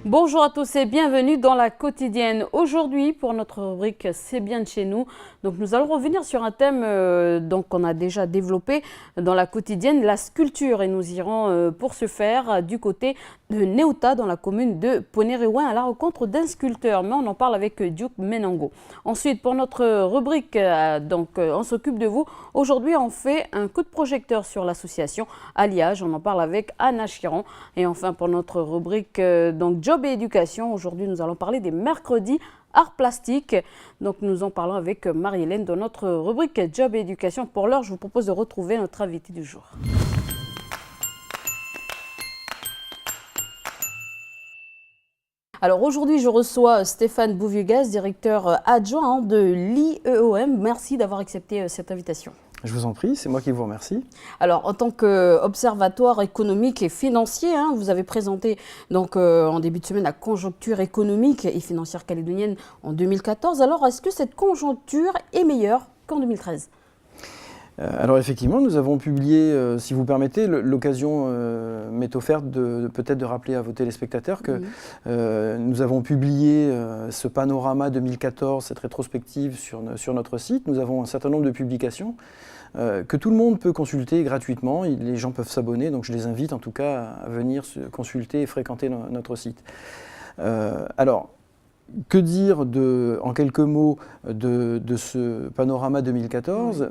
Bonjour à tous et bienvenue dans la quotidienne. Aujourd'hui, pour notre rubrique C'est bien de chez nous, donc nous allons revenir sur un thème qu'on a déjà développé dans la quotidienne, la sculpture. Et nous irons pour ce faire du côté de Neuta, dans la commune de Ponereouin, à la rencontre d'un sculpteur. Mais on en parle avec Duke Menango. Ensuite, pour notre rubrique, on s'occupe de vous. Aujourd'hui, on fait un coup de projecteur sur l'association Alliage. On en parle avec Anna Chiron. Et enfin, pour notre rubrique Job et éducation, aujourd'hui, nous allons parler des mercredis arts plastiques. Donc, nous en parlons avec Marie-Hélène dans notre rubrique Job et éducation. Pour l'heure, je vous propose de retrouver notre invité du jour. Alors aujourd'hui, je reçois Stéphane Bouviegas, directeur adjoint de l'IEOM. Merci d'avoir accepté cette invitation. Je vous en prie, c'est moi qui vous remercie. Alors, en tant qu'observatoire économique et financier, vous avez présenté en début de semaine la conjoncture économique et financière calédonienne en 2014. Alors, est-ce que cette conjoncture est meilleure qu'en 2013 ? Alors effectivement, nous avons publié, si vous permettez, l'occasion m'est offerte peut-être de rappeler à vos téléspectateurs que nous avons publié ce panorama 2014, cette rétrospective sur notre site. Nous avons un certain nombre de publications que tout le monde peut consulter gratuitement. Les gens peuvent s'abonner, donc je les invite en tout cas à venir consulter et fréquenter notre site. Alors, que dire en quelques mots de ce panorama 2014 ?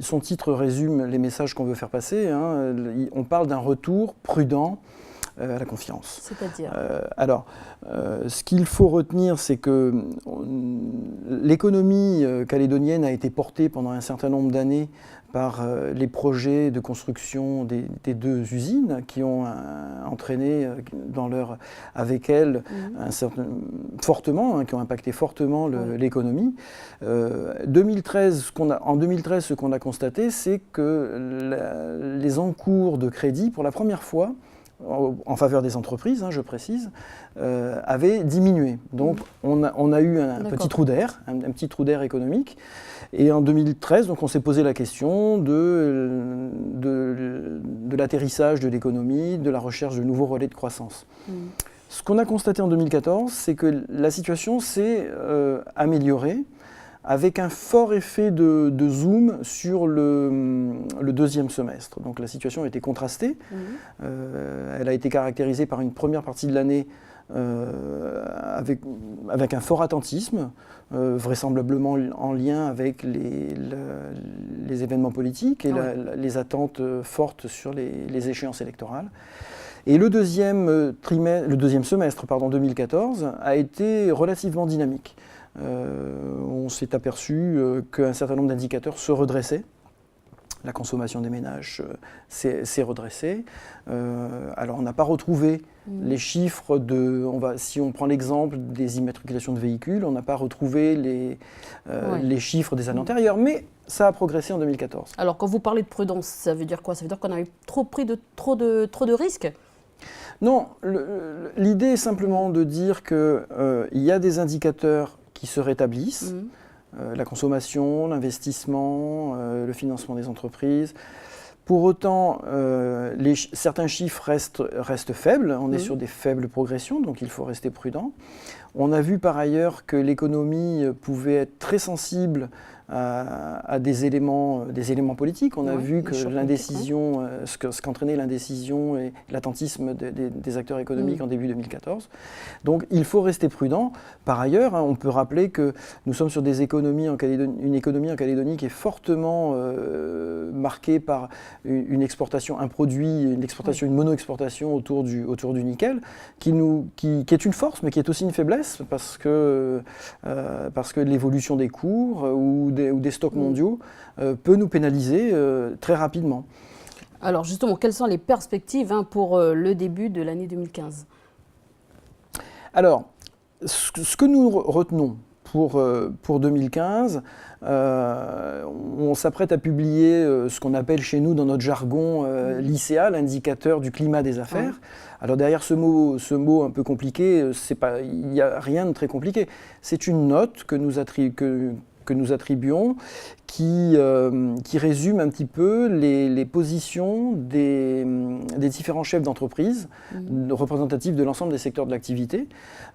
Son titre résume les messages qu'on veut faire passer. On parle d'un retour prudent à la confiance. C'est-à-dire ce qu'il faut retenir, c'est que l'économie calédonienne a été portée pendant un certain nombre d'années par les projets de construction des deux usines qui ont entraîné avec elles fortement, qui ont impacté fortement l'économie. En 2013, ce qu'on a constaté, c'est que les encours de crédit, pour la première fois, en faveur des entreprises, je précise, avaient diminué. Donc on a eu un petit trou d'air, un petit trou d'air économique. Et en 2013, donc, on s'est posé la question de l'atterrissage de l'économie, de la recherche de nouveaux relais de croissance. Ce qu'on a constaté en 2014, c'est que la situation s'est améliorée, avec un fort effet de zoom sur le deuxième semestre. Donc la situation a été contrastée. Elle a été caractérisée par une première partie de l'année avec un fort attentisme, vraisemblablement en lien avec les événements politiques et les attentes fortes sur les échéances électorales. Et le deuxième semestre 2014 a été relativement dynamique. On s'est aperçu qu'un certain nombre d'indicateurs se redressaient. La consommation des ménages s'est redressée. Alors on n'a pas retrouvé les chiffres si on prend l'exemple des immatriculations de véhicules, on n'a pas retrouvé les chiffres des années antérieures, mais ça a progressé en 2014. Alors quand vous parlez de prudence, ça veut dire quoi ? Ça veut dire qu'on avait pris trop de risques ? Non, l'idée est simplement de dire qu'il y a des indicateurs qui se rétablissent, la consommation, l'investissement, le financement des entreprises. Pour autant, certains chiffres restent faibles, on est sur des faibles progressions, donc il faut rester prudent. On a vu par ailleurs que l'économie pouvait être très sensible à des éléments politiques. On a vu que l'indécision, ce qu'entraînait l'indécision et l'attentisme des acteurs économiques en début 2014. Donc il faut rester prudent. Par ailleurs, on peut rappeler que nous sommes sur une économie en Calédonie qui est fortement marquée par une exportation, un produit, une mono-exportation autour du nickel, qui est une force, mais qui est aussi une faiblesse, parce que l'évolution des cours ou des stocks mondiaux peut nous pénaliser très rapidement. Alors justement, quelles sont les perspectives pour le début de l'année 2015 ? Alors, ce que nous retenons pour 2015, on s'apprête à publier ce qu'on appelle chez nous dans notre jargon l'ICA, l'indicateur du climat des affaires. Alors derrière ce mot un peu compliqué, il n'y a rien de très compliqué. C'est une note que que nous attribuons qui résume un petit peu les positions des différents chefs d'entreprise représentatifs de l'ensemble des secteurs de l'activité.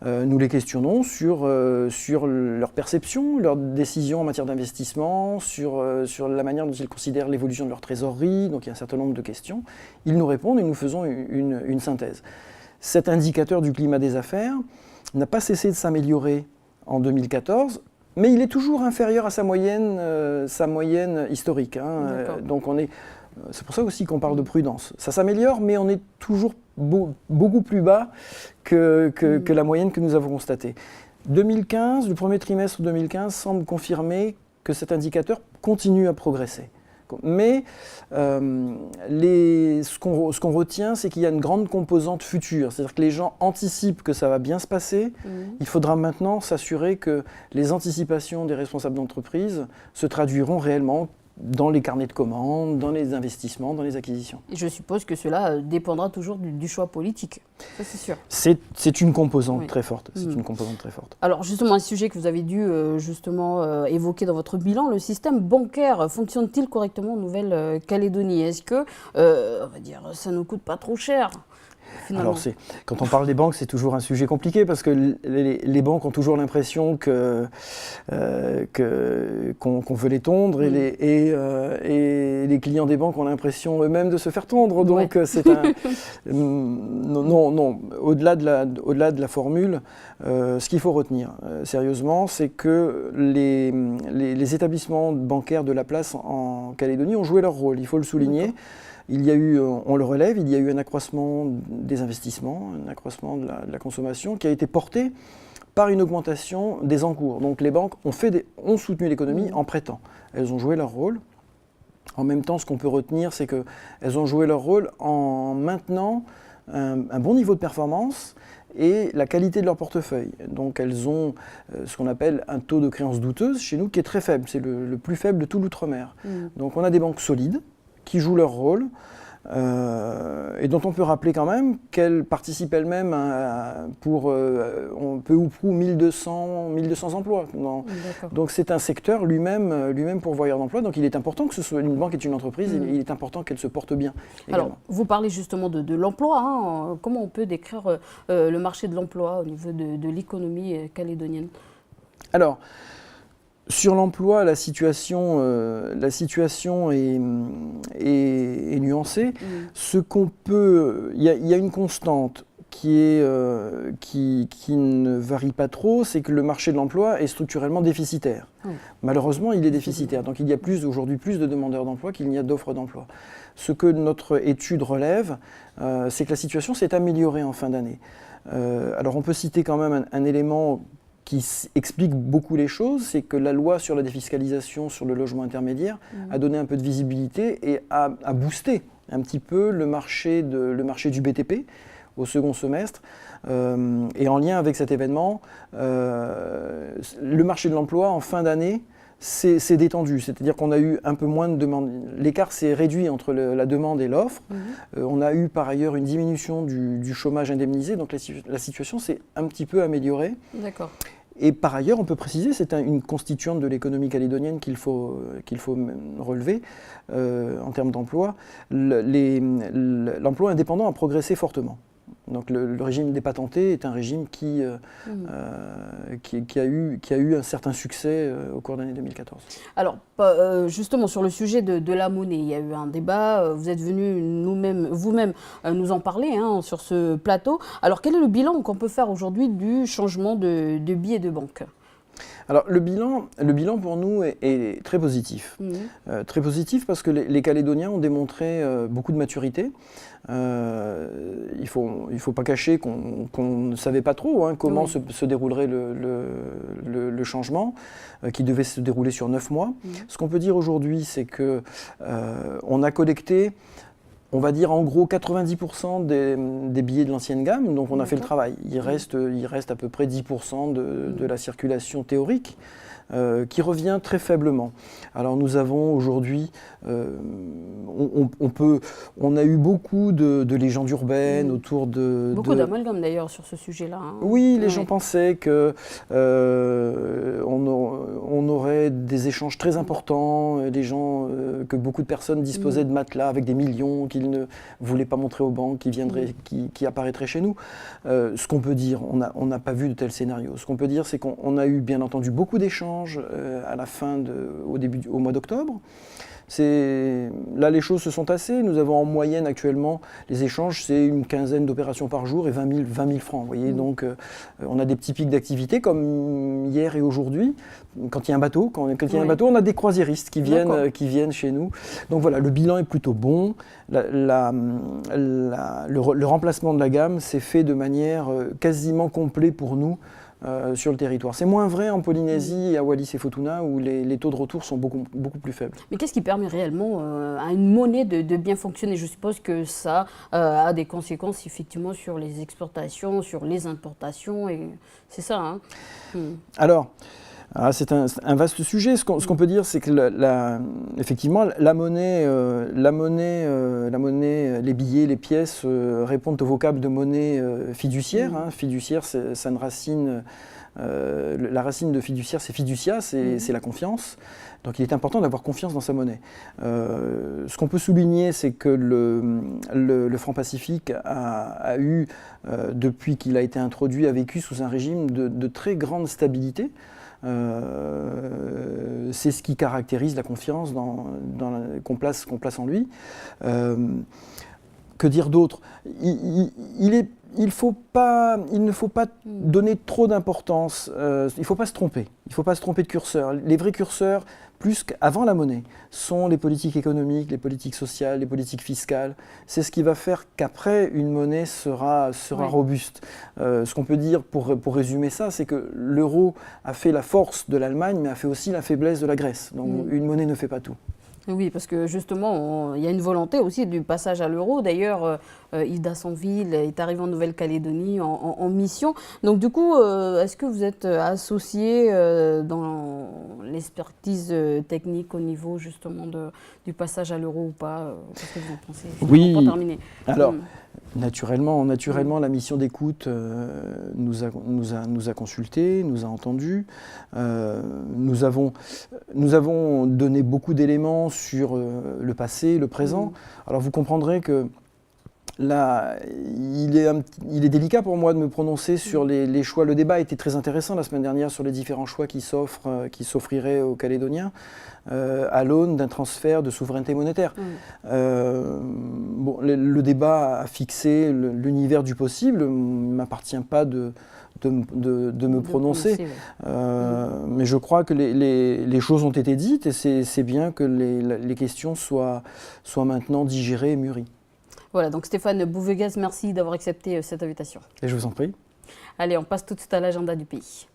Nous les questionnons sur leur perception, leurs décisions en matière d'investissement, sur la manière dont ils considèrent l'évolution de leur trésorerie. Donc il y a un certain nombre de questions. Ils nous répondent et nous faisons une synthèse. Cet indicateur du climat des affaires n'a pas cessé de s'améliorer en 2014, mais il est toujours inférieur à sa moyenne historique. Donc c'est pour ça aussi qu'on parle de prudence. Ça s'améliore, mais on est toujours beaucoup plus bas que la moyenne que nous avons constatée. 2015, le premier trimestre 2015 semble confirmer que cet indicateur continue à progresser. Mais ce qu'on retient, c'est qu'il y a une grande composante future. C'est-à-dire que les gens anticipent que ça va bien se passer. Il faudra maintenant s'assurer que les anticipations des responsables d'entreprise se traduiront réellement dans les carnets de commandes, dans les investissements, dans les acquisitions. Et je suppose que cela dépendra toujours du choix politique, ça c'est sûr. C'est une composante très forte. C'est une composante très forte. Alors justement, un sujet que vous avez dû évoquer dans votre bilan, le système bancaire fonctionne-t-il correctement en Nouvelle-Calédonie? Est-ce que, on va dire, ça ne coûte pas trop cher? Finalement. Alors, quand on parle des banques, c'est toujours un sujet compliqué parce que les banques ont toujours l'impression qu'on veut les tondre et les clients des banques ont l'impression eux-mêmes de se faire tondre. Donc, c'est un... non, au-delà de la formule, ce qu'il faut retenir sérieusement, c'est que les établissements bancaires de la place en Calédonie ont joué leur rôle, il faut le souligner. Il y a eu, on le relève, il y a eu un accroissement des investissements, un accroissement de la consommation qui a été porté par une augmentation des encours. Donc les banques ont soutenu l'économie en prêtant. Elles ont joué leur rôle. En même temps, ce qu'on peut retenir, c'est qu'elles ont joué leur rôle en maintenant un bon niveau de performance et la qualité de leur portefeuille. Donc elles ont ce qu'on appelle un taux de créance douteuse chez nous qui est très faible. C'est le plus faible de tout l'outre-mer. Donc on a des banques solides qui jouent leur rôle et dont on peut rappeler quand même qu'elles participent elles-mêmes pour peu ou prou 1200 emplois. Donc c'est un secteur lui-même pourvoyeur d'emplois. Donc il est important que ce soit une banque est une entreprise, il est important qu'elle se porte bien. Alors vous parlez justement de l'emploi. Comment on peut décrire le marché de l'emploi au niveau de l'économie calédonienne? Alors, sur l'emploi, la situation est nuancée. Ce qu'on peut, il y a une constante qui ne varie pas trop, c'est que le marché de l'emploi est structurellement déficitaire. Malheureusement, il est déficitaire. Donc il y a aujourd'hui plus de demandeurs d'emploi qu'il n'y a d'offres d'emploi. Ce que notre étude relève, c'est que la situation s'est améliorée en fin d'année. Alors on peut citer quand même un élément qui explique beaucoup les choses, c'est que la loi sur la défiscalisation sur le logement intermédiaire a donné un peu de visibilité et a boosté un petit peu le marché du BTP au second semestre. Et en lien avec cet événement, le marché de l'emploi en fin d'année s'est détendu, c'est-à-dire qu'on a eu un peu moins de demandes. L'écart s'est réduit entre la demande et l'offre. On a eu par ailleurs une diminution du chômage indemnisé, donc la situation s'est un petit peu améliorée. D'accord. Et par ailleurs, on peut préciser, c'est une constituante de l'économie calédonienne qu'il faut relever en termes d'emploi. L'emploi indépendant a progressé fortement. Donc le régime des patentés est un régime qui a eu un certain succès au cours de l'année 2014. Alors justement sur le sujet de la monnaie, il y a eu un débat, vous êtes venu vous-même nous en parler sur ce plateau. Alors quel est le bilan qu'on peut faire aujourd'hui du changement de billets de banque ? Alors le bilan pour nous est très positif. Très positif parce que les Calédoniens ont démontré beaucoup de maturité. Il faut pas cacher qu'on ne savait pas trop comment se déroulerait le changement qui devait se dérouler sur 9 mois. Ce qu'on peut dire aujourd'hui, c'est que on a collecté on va dire en gros 90% des billets de l'ancienne gamme, donc on a fait le travail. Il reste à peu près 10% de la circulation théorique. Qui revient très faiblement. Alors nous avons aujourd'hui, on a eu beaucoup de légendes urbaines autour de... Beaucoup d'amalgames d'ailleurs sur ce sujet-là. Hein. Oui, les gens pensaient que on aurait des échanges très importants, que beaucoup de personnes disposaient de matelas avec des millions qu'ils ne voulaient pas montrer aux banques, qui apparaîtraient chez nous. Ce qu'on peut dire, on n'a pas vu de tel scénario. Ce qu'on peut dire, c'est qu'on a eu bien entendu beaucoup d'échanges à la fin, au mois d'octobre. Là, les choses se sont tassées. Nous avons en moyenne actuellement, les échanges, c'est une quinzaine d'opérations par jour et 20 000 francs. Vous voyez, donc on a des petits pics d'activité comme hier et aujourd'hui. Quand il y a un bateau, on a des croisiéristes qui viennent chez nous. Donc voilà, le bilan est plutôt bon. Le remplacement de la gamme s'est fait de manière quasiment complète pour nous. Sur le territoire. C'est moins vrai en Polynésie et à Wallis et Futuna où les taux de retour sont beaucoup plus faibles. Mais qu'est-ce qui permet réellement à une monnaie de bien fonctionner? Je suppose que ça a des conséquences effectivement sur les exportations, sur les importations, et c'est ça. Hein. Alors, c'est un vaste sujet. Ce qu'on peut dire, c'est que effectivement, la monnaie, les billets, les pièces répondent au vocable de monnaie fiduciaire. Hein. Fiduciaire, ça une racine. La racine de fiduciaire, c'est fiducia, c'est la confiance. Donc il est important d'avoir confiance dans sa monnaie. Ce qu'on peut souligner, c'est que le franc Pacifique a eu, depuis qu'il a été introduit, a vécu sous un régime de très grande stabilité. C'est ce qui caractérise la confiance qu'on place en lui. Que dire d'autre? Il ne faut pas donner trop d'importance, il ne faut pas se tromper. Il ne faut pas se tromper de curseur. Les vrais curseurs, plus qu'avant la monnaie, sont les politiques économiques, les politiques sociales, les politiques fiscales. C'est ce qui va faire qu'après, une monnaie sera robuste. Ce qu'on peut dire pour résumer ça, c'est que l'euro a fait la force de l'Allemagne, mais a fait aussi la faiblesse de la Grèce. Donc une monnaie ne fait pas tout. Oui, parce que justement, il y a une volonté aussi du passage à l'euro. D'ailleurs, Yves Dassonville est arrivé en Nouvelle-Calédonie en mission. Donc du coup, est-ce que vous êtes associé dans l'expertise technique au niveau justement du passage à l'euro ou pas? Qu'est-ce que vous en pensez? Oui, pour terminer. Alors, naturellement, la mission d'écoute nous a consultés, nous a entendus. Nous avons donné beaucoup d'éléments sur le passé, le présent. Alors vous comprendrez que là, il est délicat pour moi de me prononcer sur les choix. Le débat était très intéressant la semaine dernière sur les différents choix qui s'offriraient aux Calédoniens à l'aune d'un transfert de souveraineté monétaire. Le débat a fixé l'univers du possible. Il ne m'appartient pas de me prononcer. Mais je crois que les choses ont été dites et c'est bien que les questions soient maintenant digérées et mûries. Voilà, donc Stéphane Bouvegas, merci d'avoir accepté cette invitation. Et je vous en prie. Allez, on passe tout de suite à l'agenda du pays.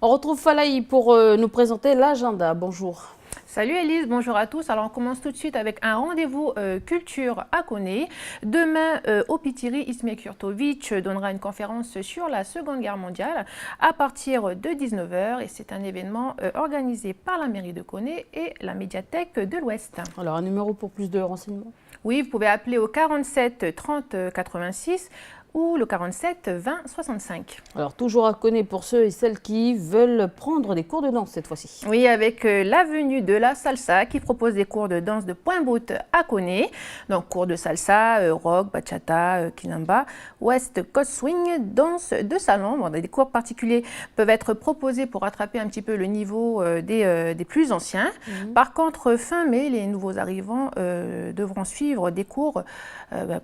On retrouve Falaï pour nous présenter l'agenda. Bonjour. Salut Elise, bonjour à tous. Alors on commence tout de suite avec un rendez-vous culture à Koné. Demain, Opitiri Ismet Kurtovic donnera une conférence sur la Seconde Guerre mondiale à partir de 19h et c'est un événement organisé par la mairie de Koné et la médiathèque de l'Ouest. Alors un numéro pour plus de renseignements? Oui, vous pouvez appeler au 47 30 86 ou le 47 20 65. Alors toujours à Koné pour ceux et celles qui veulent prendre des cours de danse cette fois-ci. Oui, avec l'avenue de la salsa qui propose des cours de danse de point bout à Koné. Donc cours de salsa, rock, bachata, kizomba, west coast swing, danse de salon. Bon, des cours particuliers peuvent être proposés pour rattraper un petit peu le niveau des plus anciens. Par contre, fin mai, les nouveaux arrivants devront suivre des cours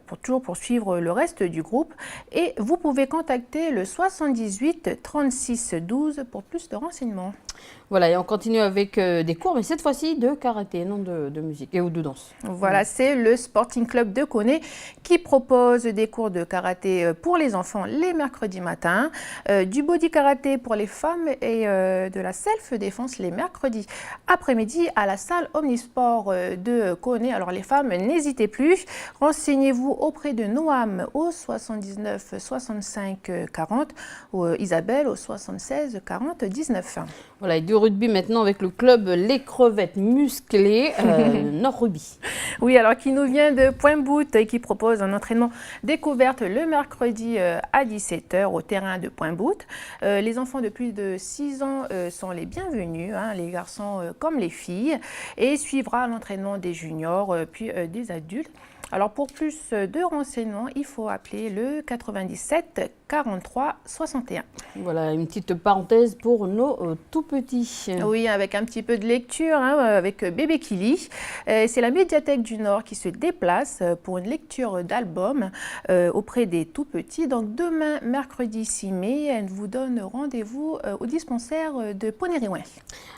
pour toujours poursuivre le reste du groupe. Et vous pouvez contacter le 78 36 12 pour plus de renseignements. Voilà, et on continue avec des cours, mais cette fois-ci de karaté, non de musique ou de danse. Voilà, c'est le Sporting Club de Koné qui propose des cours de karaté pour les enfants les mercredis matins, du body karaté pour les femmes et de la self-défense les mercredis après-midi à la salle Omnisport de Koné. Alors les femmes, n'hésitez plus, renseignez-vous auprès de Noam au 79 65 40 ou Isabelle au 76 40 19. Voilà, et du rugby maintenant avec le club Les Crevettes Musclées, Nord Rugby. Oui, alors qui nous vient de Pointe-Boute et qui propose un entraînement découverte le mercredi à 17h au terrain de Pointe-Boute. Les enfants de plus de 6 ans sont les bienvenus, hein, les garçons comme les filles, et suivra l'entraînement des juniors puis des adultes. Alors pour plus de renseignements, il faut appeler le 97 43 61. Voilà, une petite parenthèse pour nos tout petits. Oui, avec un petit peu de lecture, hein, avec Bébé Kili. C'est la médiathèque du Nord qui se déplace pour une lecture d'album auprès des tout petits. Donc demain, mercredi 6 mai, elle vous donne rendez-vous au dispensaire de Poneriwen.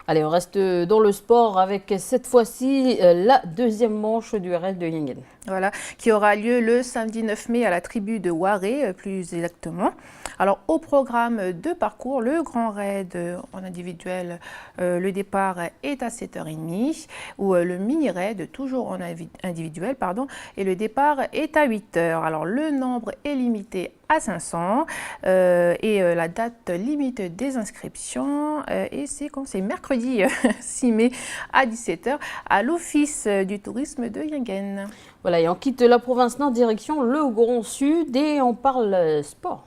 Allez, on reste dans le sport avec cette fois-ci la deuxième manche du RS de Yengen. Voilà, qui aura lieu le samedi 9 mai à la tribu de Waré, plus exactement. Alors, au programme de parcours, le grand raid en individuel, le départ est à 7h30, ou le mini raid, toujours en individuel, pardon, et le départ est à 8h. Alors, le nombre est limité à 500 et la date limite des inscriptions et c'est mercredi 6 mai à 17h à l'Office du tourisme de Yengen. Voilà, et on quitte la province Nord direction le Grand Sud et on parle sport.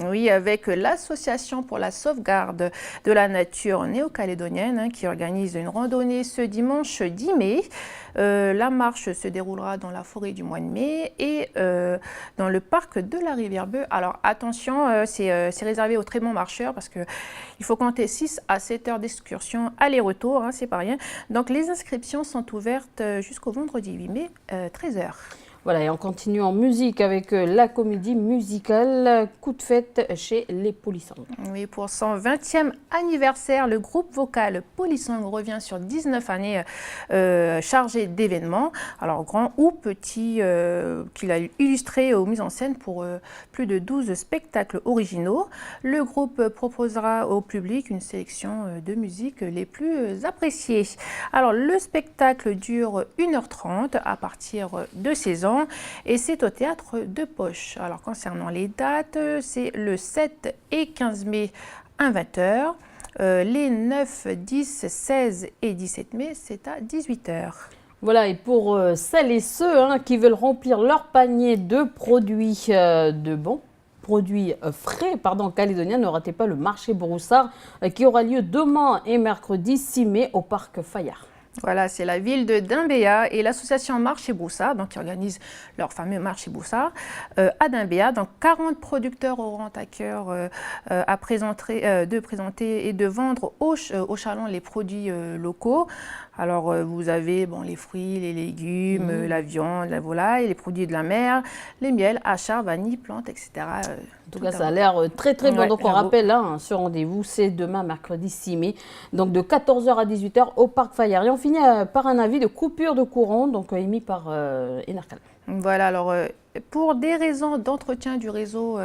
Oui, avec l'Association pour la sauvegarde de la nature néo-calédonienne hein, qui organise une randonnée ce dimanche 10 mai. La marche se déroulera dans la forêt du mois de mai et dans le parc de la Rivière-Bœuf. Alors attention, c'est réservé aux très bons marcheurs parce qu'il faut compter 6 à 7 heures d'excursion aller-retour, hein, c'est pas rien. Donc les inscriptions sont ouvertes jusqu'au vendredi 8 mai, 13h. Voilà, et on continue en musique avec la comédie musicale Coup de fête chez les Polissang. Oui, pour son 20e anniversaire, le groupe vocal Polissang revient sur 19 années chargées d'événements, alors grand ou petit, qu'il a illustré ou mis en scène pour plus de 12 spectacles originaux. Le groupe proposera au public une sélection de musiques les plus appréciées. Alors, le spectacle dure 1h30 à partir de 16 ans. Et c'est au théâtre de Poche. Alors concernant les dates, c'est le 7 et 15 mai à 20h. Les 9, 10, 16 et 17 mai, c'est à 18h. Voilà, et pour celles et ceux qui veulent remplir leur panier de produits produits frais, calédoniens, ne ratez pas le marché Broussard qui aura lieu demain et mercredi 6 mai au parc Fayard. Voilà, c'est la ville de Dimbéa et l'association Marché Broussard, donc qui organise leur fameux Marché Broussard à Dimbéa. Donc 40 producteurs auront à cœur de présenter et de vendre au chaland les produits locaux. Alors vous avez les fruits, les légumes, la viande, la volaille, les produits de la mer, les miels, achats, vanille, plantes, etc. En tout cas, ça a l'air très très bon. Donc on rappelle, ce rendez-vous, c'est demain, mercredi 6 mai, donc de 14h à 18h au Parc Fayard. Et on finit par un avis de coupure de courant, donc émis par Enercal. Voilà, alors pour des raisons d'entretien du réseau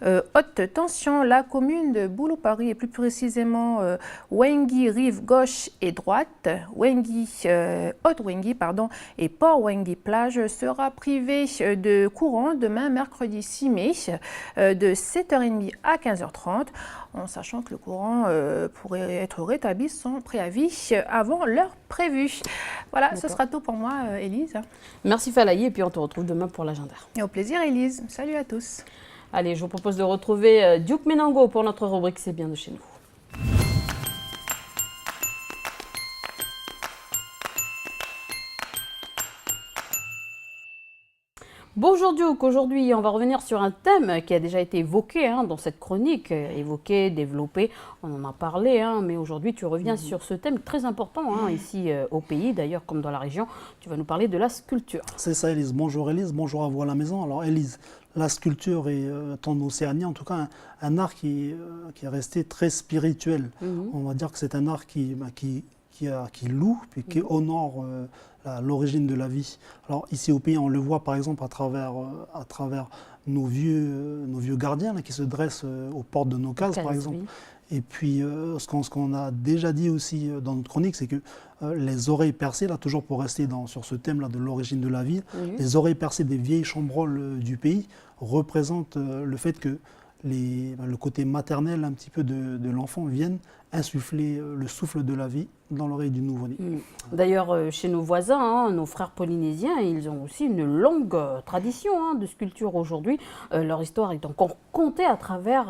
haute tension, la commune de Boulou-Paris et plus précisément Wengi rive gauche et droite, Haute-Wengi et Port-Wengi plage sera privée de courant demain mercredi 6 mai de 7h30 à 15h30 en sachant que le courant pourrait être rétabli sans préavis avant l'heure prévue. Voilà, ce sera tout pour moi, Élise. Merci Falaï et puis on te retrouve demain pour l'agenda. Et au plaisir, Élise. Salut à tous. Allez, je vous propose de retrouver Duke Menango pour notre rubrique C'est bien de chez nous. Bonjour Duke, aujourd'hui on va revenir sur un thème qui a déjà été évoqué dans cette chronique, évoqué, développé, on en a parlé, mais aujourd'hui tu reviens sur ce thème très important ici au pays, d'ailleurs comme dans la région, tu vas nous parler de la sculpture. C'est ça Élise, bonjour à vous à la maison. Alors Élise, la sculpture est, en Océanie, en tout cas, un art qui est resté très spirituel. On va dire que c'est un art qui loue, puis qui honore l'origine de la vie. Alors ici au pays, on le voit par exemple à travers nos vieux gardiens là, qui se dressent aux portes de nos cases, par exemple. Oui. Et puis ce qu'on a déjà dit aussi dans notre chronique, c'est que les oreilles percées, là, toujours pour rester sur ce thème-là de l'origine de la vie, les oreilles percées des vieilles chambroles du pays représentent le fait que le côté maternel un petit peu de l'enfant vienne insuffler le souffle de la vie dans l'oreille du nouveau-né. D'ailleurs, chez nos voisins, nos frères polynésiens, ils ont aussi une longue tradition de sculpture aujourd'hui. Leur histoire est encore contée à travers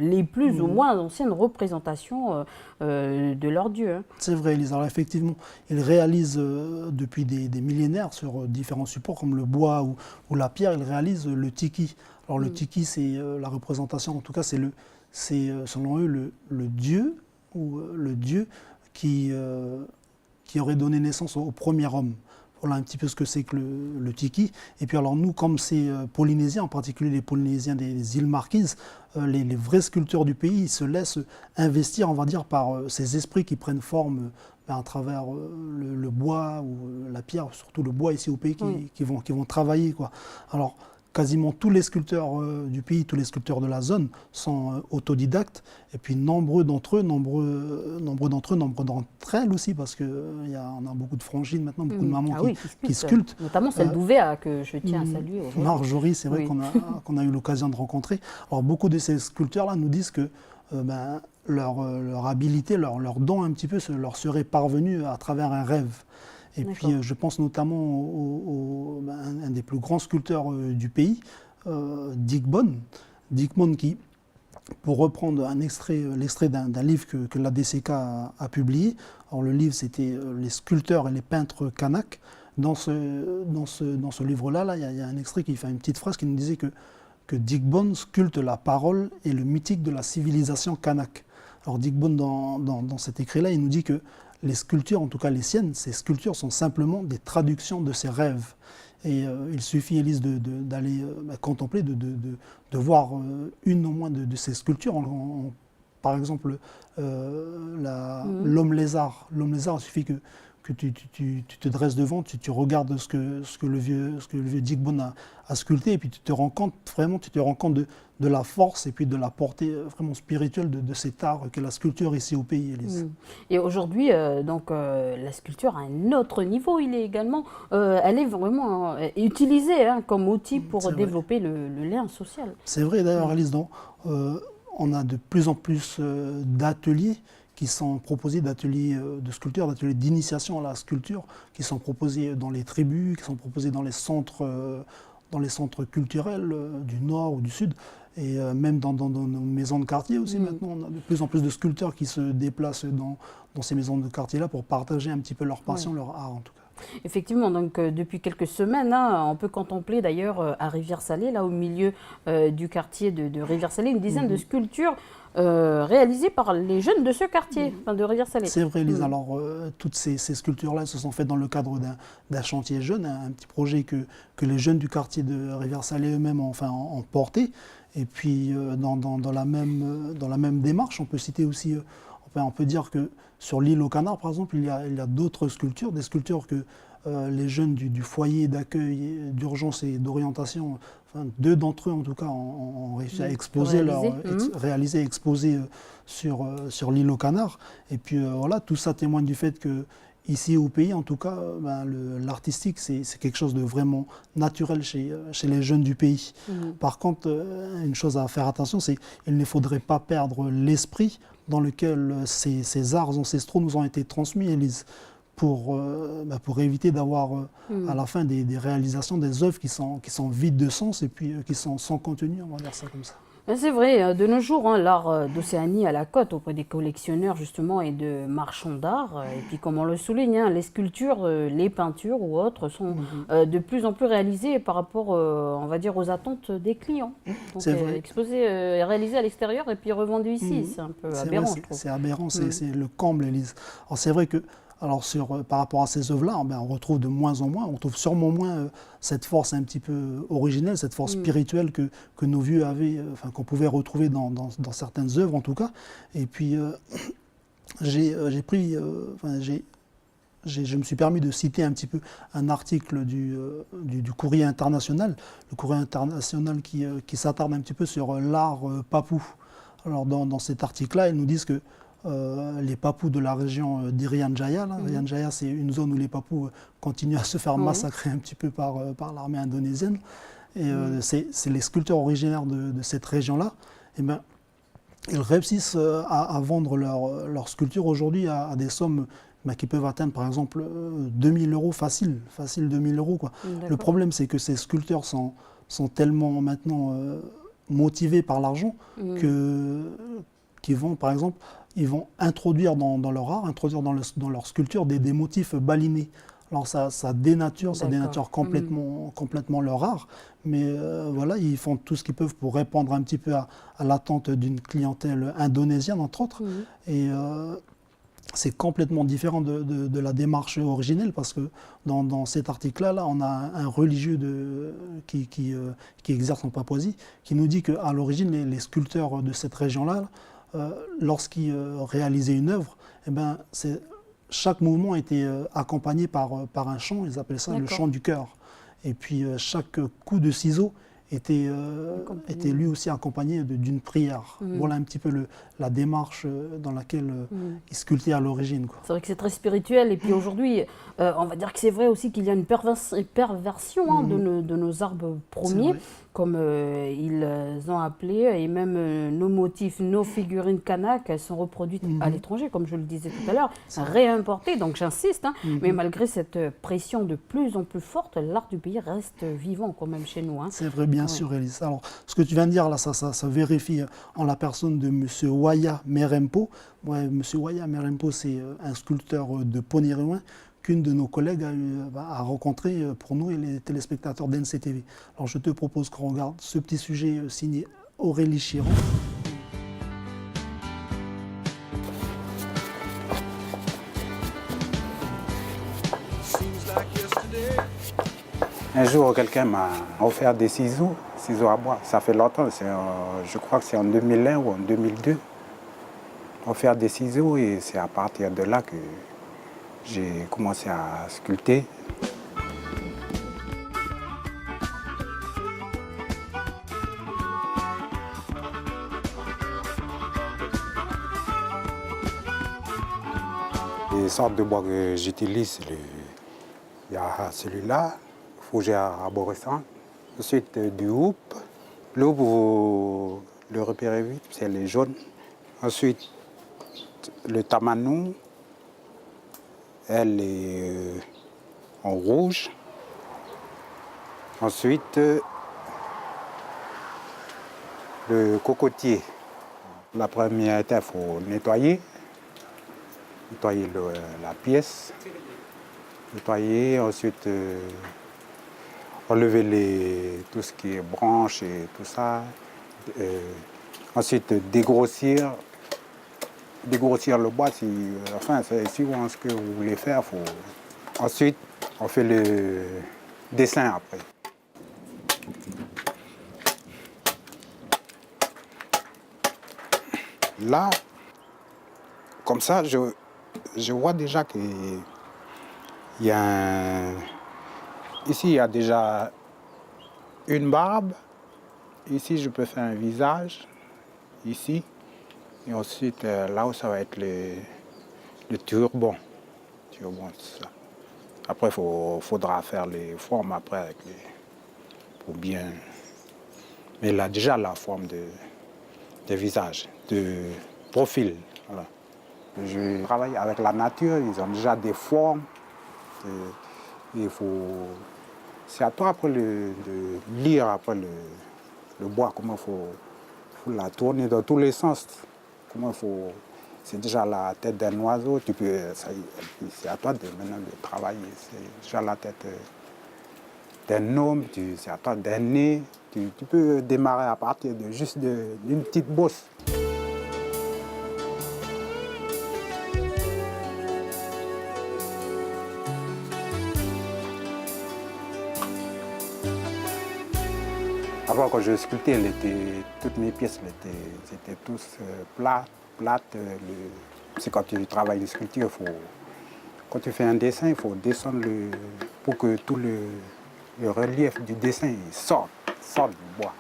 les plus ou moins anciennes représentations de leurs dieux. C'est vrai, Elisa. Alors effectivement, ils réalisent depuis des millénaires sur différents supports comme le bois ou la pierre, ils réalisent le tiki. Alors le tiki, c'est la représentation, en tout cas, c'est selon eux le dieu ou le dieu qui aurait donné naissance au premier homme. Voilà un petit peu ce que c'est que le tiki. Et puis alors nous, comme ces Polynésiens, en particulier les Polynésiens des îles Marquises, les vrais sculpteurs du pays, ils se laissent investir, on va dire, par ces esprits qui prennent forme à travers le bois ou la pierre, surtout le bois ici au pays, qui vont travailler, quoi. Alors, quasiment tous les sculpteurs du pays, tous les sculpteurs de la zone sont autodidactes. Et puis nombre d'entre elles aussi, parce qu'on a beaucoup de frangines maintenant, beaucoup de mamans qui sculptent. Notamment celle d'Ouvéa, que je tiens à saluer aujourd'hui. Marjorie, c'est vrai qu'on a eu l'occasion de rencontrer. Alors beaucoup de ces sculpteurs-là nous disent que leur habilité, leur don un petit peu, leur serait parvenu à travers un rêve. Et puis je pense notamment à un des plus grands sculpteurs du pays, Dick Bond. Dick Bond qui, pour reprendre l'extrait d'un livre que l'ADCK a publié, alors le livre c'était Les sculpteurs et les peintres kanaks. Dans ce livre-là, il y a un extrait qui fait une petite phrase qui nous disait que Dick Bond sculpte la parole et le mythique de la civilisation kanak. Alors Dick Bond, dans cet écrit-là, il nous dit que les sculptures, en tout cas les siennes, ces sculptures sont simplement des traductions de ses rêves. Et il suffit, Élise, d'aller contempler, de voir une au moins de ces sculptures. Par exemple, l'homme lézard. L'homme lézard, il suffit que tu te dresses devant, tu regardes ce que le vieux Dick Bond a sculpté, et puis tu te rends compte de la force et puis de la portée vraiment spirituelle de cet art qu'est la sculpture ici au pays, Élise. Et aujourd'hui, la sculpture à un autre niveau, elle est vraiment utilisée comme outil pour développer le lien social. C'est vrai d'ailleurs, Élise, on a de plus en plus d'ateliers qui sont proposés, d'ateliers de sculpture, d'ateliers d'initiation à la sculpture, qui sont proposés dans les tribus, qui sont proposés dans les centres culturels du Nord ou du Sud, et même dans nos maisons de quartier aussi. Maintenant, on a de plus en plus de sculpteurs qui se déplacent dans ces maisons de quartier-là pour partager un petit peu leur passion, leur art en tout cas. Effectivement, donc depuis quelques semaines, on peut contempler d'ailleurs à Rivière-Salée, là au milieu du quartier de Rivière-Salée, une dizaine de sculptures réalisées par les jeunes de ce quartier, de Rivière-Salée. C'est vrai, Lise. Alors, toutes ces sculptures-là se sont faites dans le cadre d'un chantier jeune, un petit projet que les jeunes du quartier de Rivière-Salée eux-mêmes ont porté. Et puis, dans la même démarche, on peut citer aussi, on peut dire que sur l'île aux Canards, par exemple, il y a d'autres sculptures, des sculptures que les jeunes du foyer d'accueil, d'urgence et d'orientation, deux d'entre eux en tout cas, ont réussi à exposer, réaliser, exposer sur l'île aux Canards. Et puis voilà, tout ça témoigne du fait que ici au pays, en tout cas, l'artistique, c'est quelque chose de vraiment naturel chez les jeunes du pays. Par contre, une chose à faire attention, c'est qu'il ne faudrait pas perdre l'esprit dans lequel ces arts ancestraux nous ont été transmis, Élise, pour éviter d'avoir à la fin des réalisations, des œuvres qui sont vides de sens et puis qui sont sans contenu, on va dire ça comme ça. C'est vrai, de nos jours, l'art d'Océanie à la cote auprès des collectionneurs justement et de marchands d'art. Et puis comme on le souligne, les sculptures, les peintures ou autres sont de plus en plus réalisées par rapport, on va dire, aux attentes des clients. Donc exposées, réalisées à l'extérieur et puis revendues ici, c'est un peu aberrant. C'est aberrant, c'est le comble, Élise. Alors c'est vrai que Alors par rapport à ces œuvres-là, on retrouve de moins en moins, on trouve sûrement moins cette force un petit peu originelle, cette force spirituelle que nos vieux avaient, qu'on pouvait retrouver dans certaines œuvres en tout cas. Et puis je me suis permis de citer un petit peu un article du Courrier international, le Courrier international qui s'attarde un petit peu sur l'art papou. Alors dans cet article-là, ils nous disent que les Papous de la région d'Irian Jaya. Irian Jaya, c'est une zone où les Papous continuent à se faire massacrer un petit peu par l'armée indonésienne. Et c'est les sculpteurs originaires de cette région-là. Et ben, ils réussissent à vendre leurs sculptures aujourd'hui à des sommes qui peuvent atteindre par exemple 2000 euros facile 2000 euros. Quoi. Le problème, c'est que ces sculpteurs sont tellement maintenant motivés par l'argent qu'ils vont, par exemple, ils vont introduire dans leur art, introduire dans leur sculpture des motifs balinés. Alors ça dénature complètement leur art, mais voilà, ils font tout ce qu'ils peuvent pour répondre un petit peu à l'attente d'une clientèle indonésienne, entre autres. Et c'est complètement différent de la démarche originelle, parce que dans cet article-là, on a un religieux qui exerce en Papouasie, qui nous dit qu'à l'origine, les sculpteurs de cette région-là, lorsqu'ils réalisaient une œuvre, chaque mouvement était accompagné par un chant, ils appelaient ça le chant du cœur. Et puis chaque coup de ciseau était lui aussi accompagné d'une prière. Voilà un petit peu la démarche dans laquelle ils sculptaient à l'origine. C'est vrai que c'est très spirituel. Et puis aujourd'hui, on va dire que c'est vrai aussi qu'il y a une perversion de nos arbres premiers, comme ils ont appelé, et même nos motifs, nos figurines kanak, elles sont reproduites à l'étranger, comme je le disais tout à l'heure, réimportées, donc j'insiste, mais malgré cette pression de plus en plus forte, l'art du pays reste vivant quand même chez nous. C'est vrai, bien sûr, Élise. Alors, ce que tu viens de dire là, ça vérifie en la personne de M. Waya Merempo. M. Waya Merempo, c'est un sculpteur de Poniriouin qu'une de nos collègues a rencontré pour nous et les téléspectateurs d'NCTV. Alors je te propose qu'on regarde ce petit sujet signé Aurélie Chiron. Un jour, quelqu'un m'a offert des ciseaux à bois. Ça fait longtemps, je crois que c'est en 2001 ou en 2002. Offert des ciseaux, et c'est à partir de là que j'ai commencé à sculpter. Les sortes de bois que j'utilise, il y a celui-là, fougère arborescente. Ensuite du houppe. Le houppe, vous le repérez vite, c'est les jaunes. Ensuite le tamanou. Elle est en rouge. Ensuite, le cocotier. La première étape, il faut nettoyer la pièce. Nettoyer, ensuite enlever tout ce qui est branches et tout ça. Ensuite, dégrossir le bois, c'est suivant ce que vous voulez faire. Ensuite, on fait le dessin après. Là, comme ça, je vois déjà qu'il y a ici, il y a déjà une barbe. Ici, je peux faire un visage. Ici. Et ensuite, là où ça va être le turban. Ça. Après, il faudra faire les formes après pour bien. Mais là, déjà la forme de visage, de profil. Voilà. Je travaille avec la nature, ils ont déjà des formes. C'est à toi après de lire après le bois, comment il faut la tourner dans tous les sens. C'est déjà la tête d'un oiseau, c'est à toi maintenant de travailler. C'est déjà la tête d'un homme, c'est à toi d'un nez. Tu peux démarrer à partir d'une petite bosse. Avant, quand je sculptais, toutes mes pièces étaient tous plates. C'est quand tu travailles une sculpture, quand tu fais un dessin, il faut descendre pour que tout le relief du dessin sorte du bois.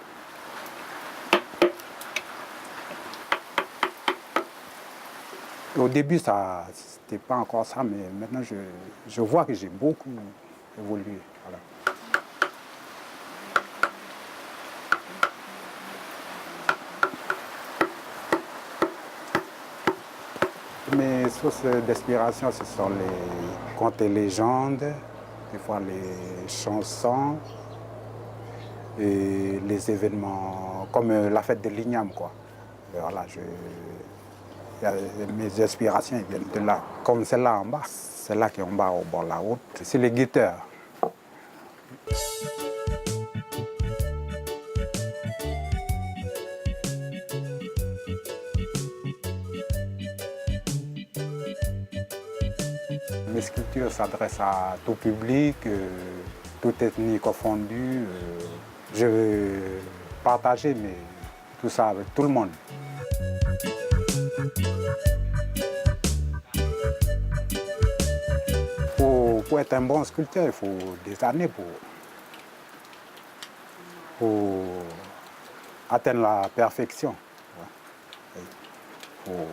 Au début, ça c'était pas encore ça, mais maintenant, je vois que j'ai beaucoup évolué. Voilà. Mes sources d'inspiration, ce sont les contes et légendes, des fois les chansons et les événements comme la fête de l'Igname, quoi. Et voilà, mes inspirations viennent de là, comme celle-là en bas. Celle-là qui est en bas au bord de la route, c'est les guetteurs. Mes sculptures s'adressent à tout public, toute ethnie confondue. Je veux partager tout ça avec tout le monde. Pour être un bon sculpteur, il faut des années pour atteindre la perfection. Il faut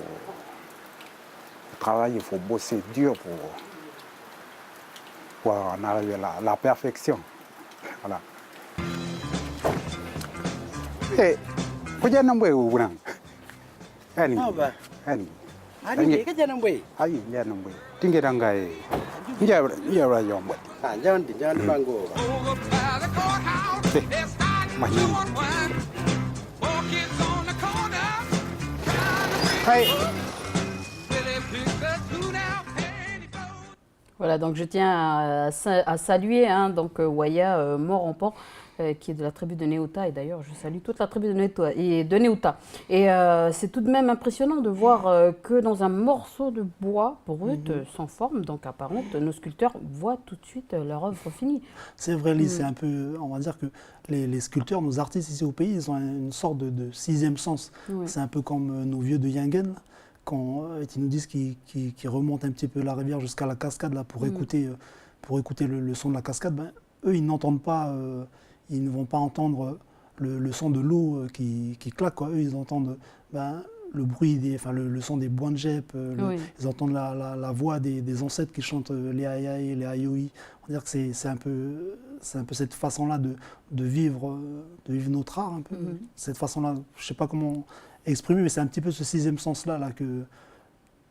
travailler, il faut bosser dur pour en arriver à la perfection. Voilà. Hey, kuja namwe uburang. Ani. Ani. Ani cái chân ông bì, Ai ya namwe. Tingera ngai. Ya ra yombo. chân thì chân bằng gỗ. Mahim. Hey. Voilà, donc je tiens à saluer Waya Morampan, qui est de la tribu de Neuta. Et d'ailleurs, je salue toute la tribu de Neuta. Et c'est tout de même impressionnant de voir que dans un morceau de bois brut, sans forme, donc apparente, nos sculpteurs voient tout de suite leur œuvre finie. C'est vrai, Lise, c'est un peu, on va dire que les sculpteurs, nos artistes ici au pays, ils ont une sorte de sixième sens. Oui. C'est un peu comme nos vieux de Yingen, ils nous disent qu'ils remontent un petit peu la rivière jusqu'à la cascade là, pour écouter le son de la cascade. Ben, eux, ils n'entendent pas, ils ne vont pas entendre le son de l'eau qui claque, quoi. Eux, ils entendent le bruit, le son des bois de Jep, ils entendent la voix des ancêtres qui chantent les ayaï, les ayoï. On va dire que c'est un peu cette façon-là de vivre notre art, un peu. Cette façon-là, je ne sais pas comment exprimer, mais c'est un petit peu ce sixième sens-là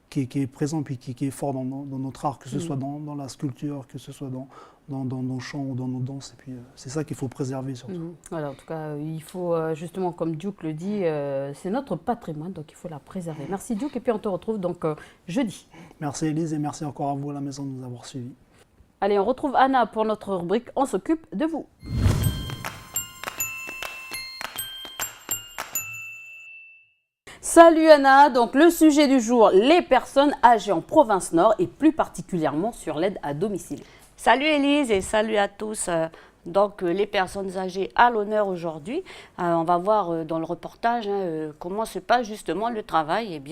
qui est présent puis qui est fort dans notre art, que ce soit dans la sculpture, que ce soit dans nos chants ou dans nos danses. Et puis c'est ça qu'il faut préserver surtout. Voilà, en tout cas, il faut justement, comme Duke le dit, c'est notre patrimoine, donc il faut la préserver. Merci Duke, et puis on te retrouve donc jeudi. Merci Élise, et merci encore à vous à la maison de nous avoir suivis. Allez, on retrouve Anna pour notre rubrique « On s'occupe de vous ». Salut Anna, donc le sujet du jour, les personnes âgées en province nord et plus particulièrement sur l'aide à domicile. Salut Élise et salut à tous. Donc les personnes âgées à l'honneur aujourd'hui. On va voir dans le reportage comment se passe justement le travail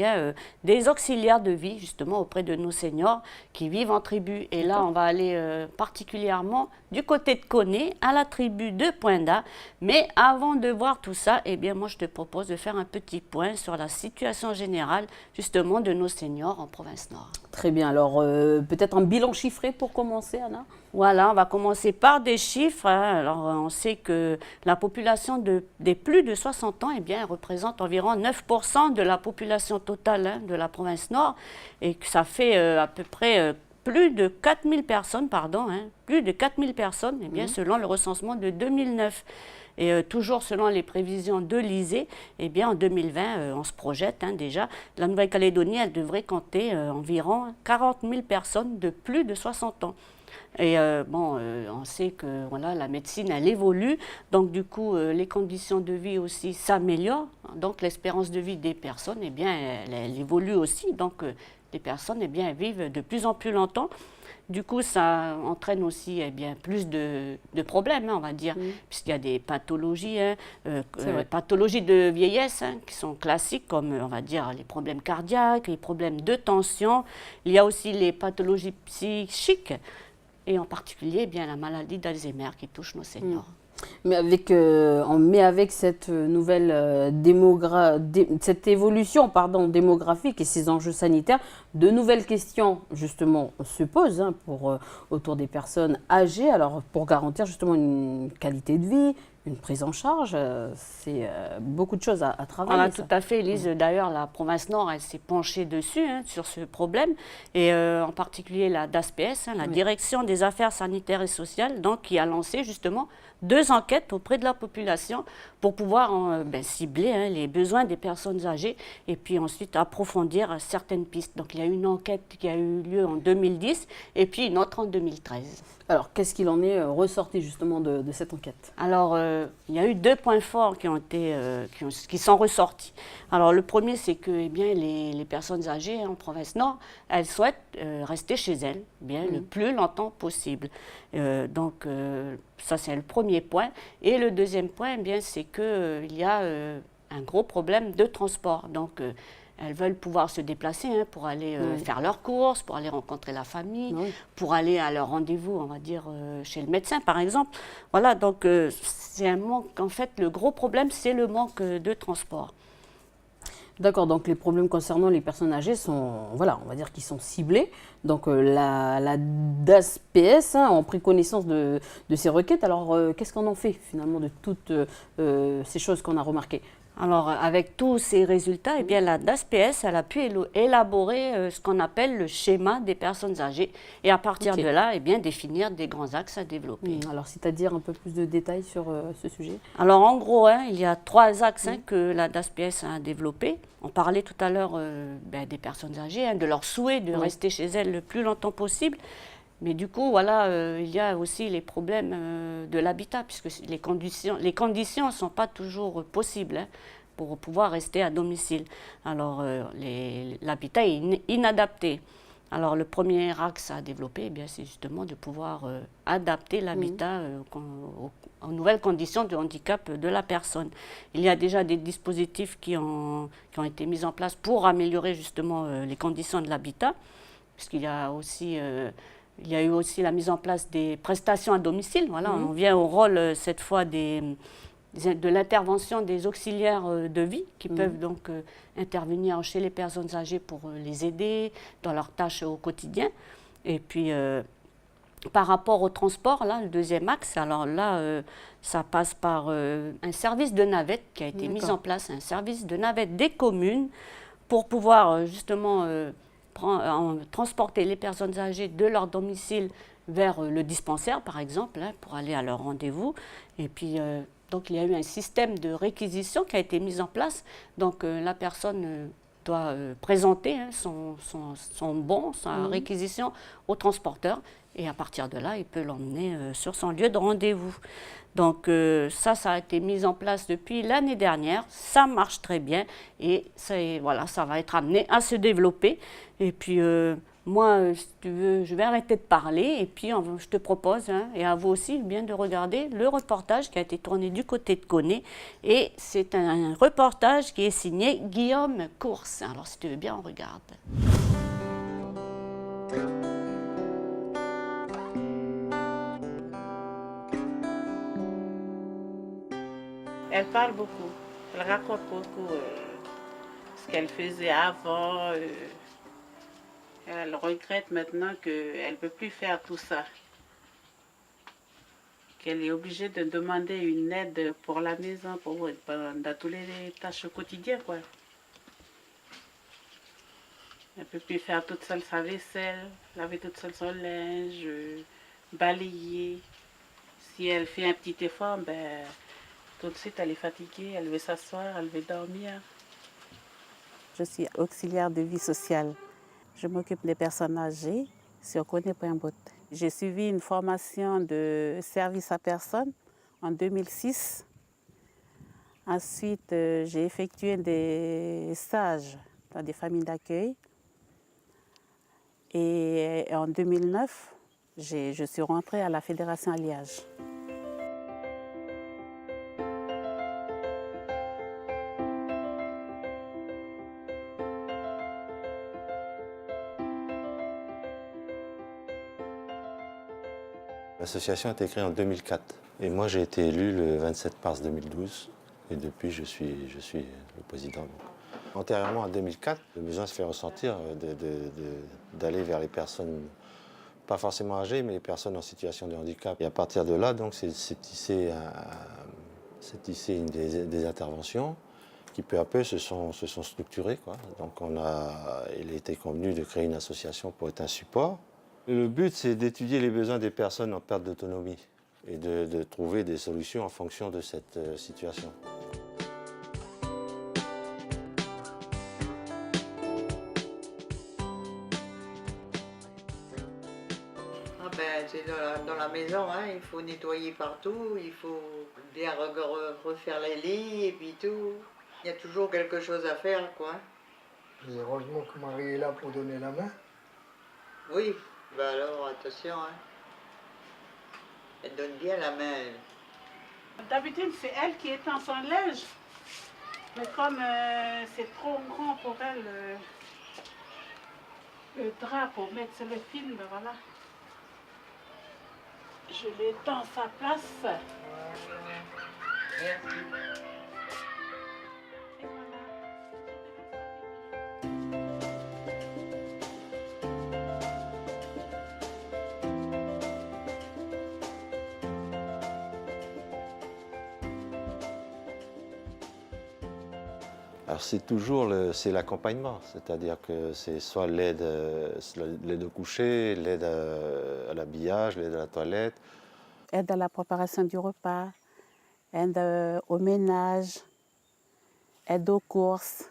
des auxiliaires de vie justement auprès de nos seniors qui vivent en tribu. Et là, on va aller particulièrement du côté de Koné à la tribu de Poinda. Mais avant de voir tout ça, moi je te propose de faire un petit point sur la situation générale justement de nos seniors en province nord. Très bien, alors peut-être un bilan chiffré pour commencer Anna? Voilà, on va commencer par des chiffres. Alors, on sait que la population des plus de 60 ans, elle représente environ 9% de la population totale de la province nord et que ça fait à peu près plus de 4000 personnes, selon le recensement de 2009. Et toujours selon les prévisions de l'ISEE, en 2020, on se projette déjà, la Nouvelle-Calédonie, elle devrait compter environ 40 000 personnes de plus de 60 ans. Et on sait que la médecine, elle évolue, donc du coup, les conditions de vie aussi s'améliorent. Donc l'espérance de vie des personnes, elle évolue aussi. Donc des personnes eh bien, vivent de plus en plus longtemps. Du coup, ça entraîne aussi eh bien, plus de problèmes, on va dire, puisqu'il y a des pathologies, pathologies de vieillesse qui sont classiques, comme on va dire les problèmes cardiaques, les problèmes de tension. Il y a aussi les pathologies psychiques, et en particulier eh bien, la maladie d'Alzheimer qui touche nos seniors. Mais avec cette nouvelle cette évolution démographique et ces enjeux sanitaires, de nouvelles questions justement se posent autour des personnes âgées. Alors pour garantir justement une qualité de vie, une prise en charge, c'est beaucoup de choses à travailler. Voilà, tout à fait, Elise. D'ailleurs, la province Nord, elle s'est penchée dessus, sur ce problème, et en particulier la DASPS, la Direction des Affaires Sanitaires et Sociales, donc, qui a lancé justement 2 enquêtes auprès de la population pour pouvoir cibler les besoins des personnes âgées et puis ensuite approfondir certaines pistes. Donc, il y a une enquête qui a eu lieu en 2010 et puis une autre en 2013. Alors, qu'est-ce qu'il en est ressorti justement de cette enquête? Alors, il y a eu 2 points forts qui sont ressortis. Alors, le premier, c'est que les personnes âgées en province Nord, elles souhaitent rester chez elles le plus longtemps possible. Donc, ça, c'est le premier point. Et le deuxième point, c'est qu'il y a un gros problème de transport. Donc, elles veulent pouvoir se déplacer pour aller faire leurs courses, pour aller rencontrer la famille, pour aller à leur rendez-vous, on va dire, chez le médecin, par exemple. Voilà, donc c'est un manque. En fait, le gros problème, c'est le manque de transport. D'accord, donc les problèmes concernant les personnes âgées sont, voilà, on va dire qu'ils sont ciblés. Donc la DASPS ont pris connaissance de ces requêtes. Alors qu'est-ce qu'on en fait finalement de toutes ces choses qu'on a remarquées? Alors, avec tous ces résultats, la DASPS elle a pu élaborer ce qu'on appelle le schéma des personnes âgées et à partir de là, définir des grands axes à développer. Alors, c'est-à-dire un peu plus de détails sur ce sujet? Alors, en gros, il y a 3 axes que la DASPS a développés. On parlait tout à l'heure des personnes âgées, de leur souhait de rester chez elles le plus longtemps possible. Mais du coup, voilà, il y a aussi les problèmes de l'habitat, puisque les conditions ne sont pas toujours possibles pour pouvoir rester à domicile. Alors, l'habitat est inadapté. Alors, le premier axe à développer, c'est justement de pouvoir adapter l'habitat aux nouvelles conditions de handicap de la personne. Il y a déjà des dispositifs qui ont été mis en place pour améliorer justement les conditions de l'habitat, puisqu'il y a aussi... il y a eu aussi la mise en place des prestations à domicile. Voilà, on vient au rôle cette fois de l'intervention des auxiliaires de vie qui peuvent donc intervenir chez les personnes âgées pour les aider dans leurs tâches au quotidien. Et puis, par rapport au transport, là, le deuxième axe, alors là, ça passe par un service de navette qui a été mis en place, un service de navette des communes pour pouvoir justement... transporter les personnes âgées de leur domicile vers le dispensaire, par exemple, pour aller à leur rendez-vous. Et puis, donc, il y a eu un système de réquisition qui a été mis en place. Donc, la personne doit présenter son bon, sa réquisition au transporteur. Et à partir de là, il peut l'emmener sur son lieu de rendez-vous. Donc ça a été mis en place depuis l'année dernière. Ça marche très bien et ça va être amené à se développer. Et puis moi, si tu veux, je vais arrêter de parler et puis je te propose, et à vous aussi, de regarder le reportage qui a été tourné du côté de Koné. Et c'est un reportage qui est signé Guillaume Course. Alors si tu veux bien, on regarde. Elle parle beaucoup, elle raconte beaucoup ce qu'elle faisait avant. Elle regrette maintenant qu'elle ne peut plus faire tout ça. Qu'elle est obligée de demander une aide pour la maison, dans toutes les tâches quotidiennes, quoi. Elle ne peut plus faire toute seule sa vaisselle, laver toute seule son linge, balayer. Si elle fait un petit effort, tout de suite, elle est fatiguée, elle veut s'asseoir, elle veut dormir. Je suis auxiliaire de vie sociale. Je m'occupe des personnes âgées sur Koné-Poimbot. J'ai suivi une formation de service à personne en 2006. Ensuite, j'ai effectué des stages dans des familles d'accueil. Et en 2009, je suis rentrée à la Fédération Alliage. L'association a été créée en 2004 et moi j'ai été élu le 27 mars 2012 et depuis je suis le président. Donc. Antérieurement à 2004, le besoin se fait ressentir d'aller vers les personnes, pas forcément âgées, mais les personnes en situation de handicap. Et à partir de là, donc, c'est tissé des interventions qui peu à peu se sont structurées, quoi. Donc il a été convenu de créer une association pour être un support. Le but, c'est d'étudier les besoins des personnes en perte d'autonomie et de trouver des solutions en fonction de cette situation. C'est dans la maison, hein, il faut nettoyer partout, il faut bien refaire les lits et puis tout. Il y a toujours quelque chose à faire, quoi. Et heureusement que Marie est là pour donner la main. Oui, bah alors attention, hein. Elle donne bien la main, elle. D'habitude, c'est elle qui étend son linge. Mais comme c'est trop grand pour elle, le drap pour mettre sur le film, ben voilà. Je l'étends à sa place. Merci. Et voilà. Alors c'est toujours l'accompagnement, c'est-à-dire que c'est soit l'aide au coucher, l'aide à l'habillage, l'aide à la toilette. Aide à la préparation du repas, aide au ménage, aide aux courses.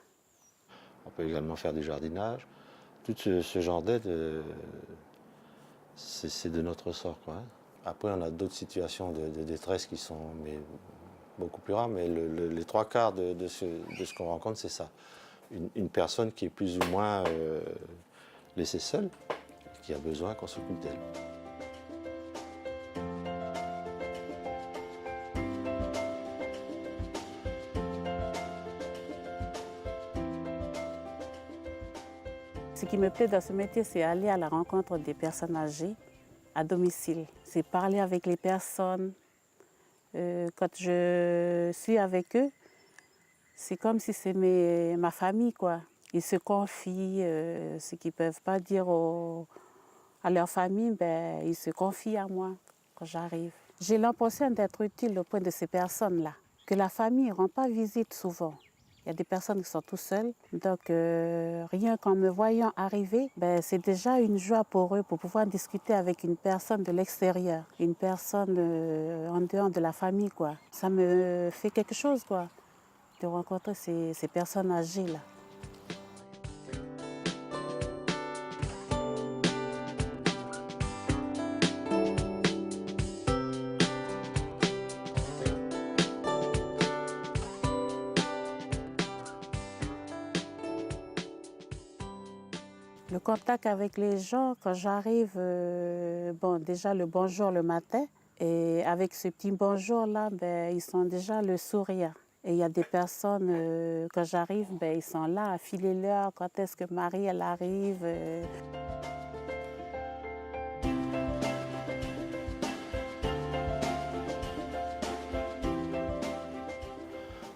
On peut également faire du jardinage. Tout ce genre d'aide, c'est de notre sort, quoi. Après, on a d'autres situations de détresse qui sont beaucoup plus rares, mais les trois quarts de ce qu'on rencontre, c'est ça. Une personne qui est plus ou moins laissée seule, qui a besoin qu'on s'occupe d'elle. Ce qui me plaît dans ce métier, c'est aller à la rencontre des personnes âgées à domicile. C'est parler avec les personnes. Quand je suis avec eux, c'est comme si c'est ma famille, quoi. Ils se confient, ce qu'ils ne peuvent pas dire à leur famille, ben, ils se confient à moi quand j'arrive. J'ai l'impression d'être utile auprès de ces personnes-là, que la famille ne rend pas visite souvent. Il y a des personnes qui sont tout seules, donc rien qu'en me voyant arriver, ben, c'est déjà une joie pour eux pour pouvoir discuter avec une personne de l'extérieur, une personne en dehors de la famille, quoi. Ça me fait quelque chose, quoi, de rencontrer ces personnes âgées-là. Le contact avec les gens, quand j'arrive, bon, déjà le bonjour le matin, et avec ce petit bonjour-là, ben, ils sont déjà le sourire. Et il y a des personnes, quand j'arrive, ben, ils sont là à filer l'heure, quand est-ce que Marie elle arrive.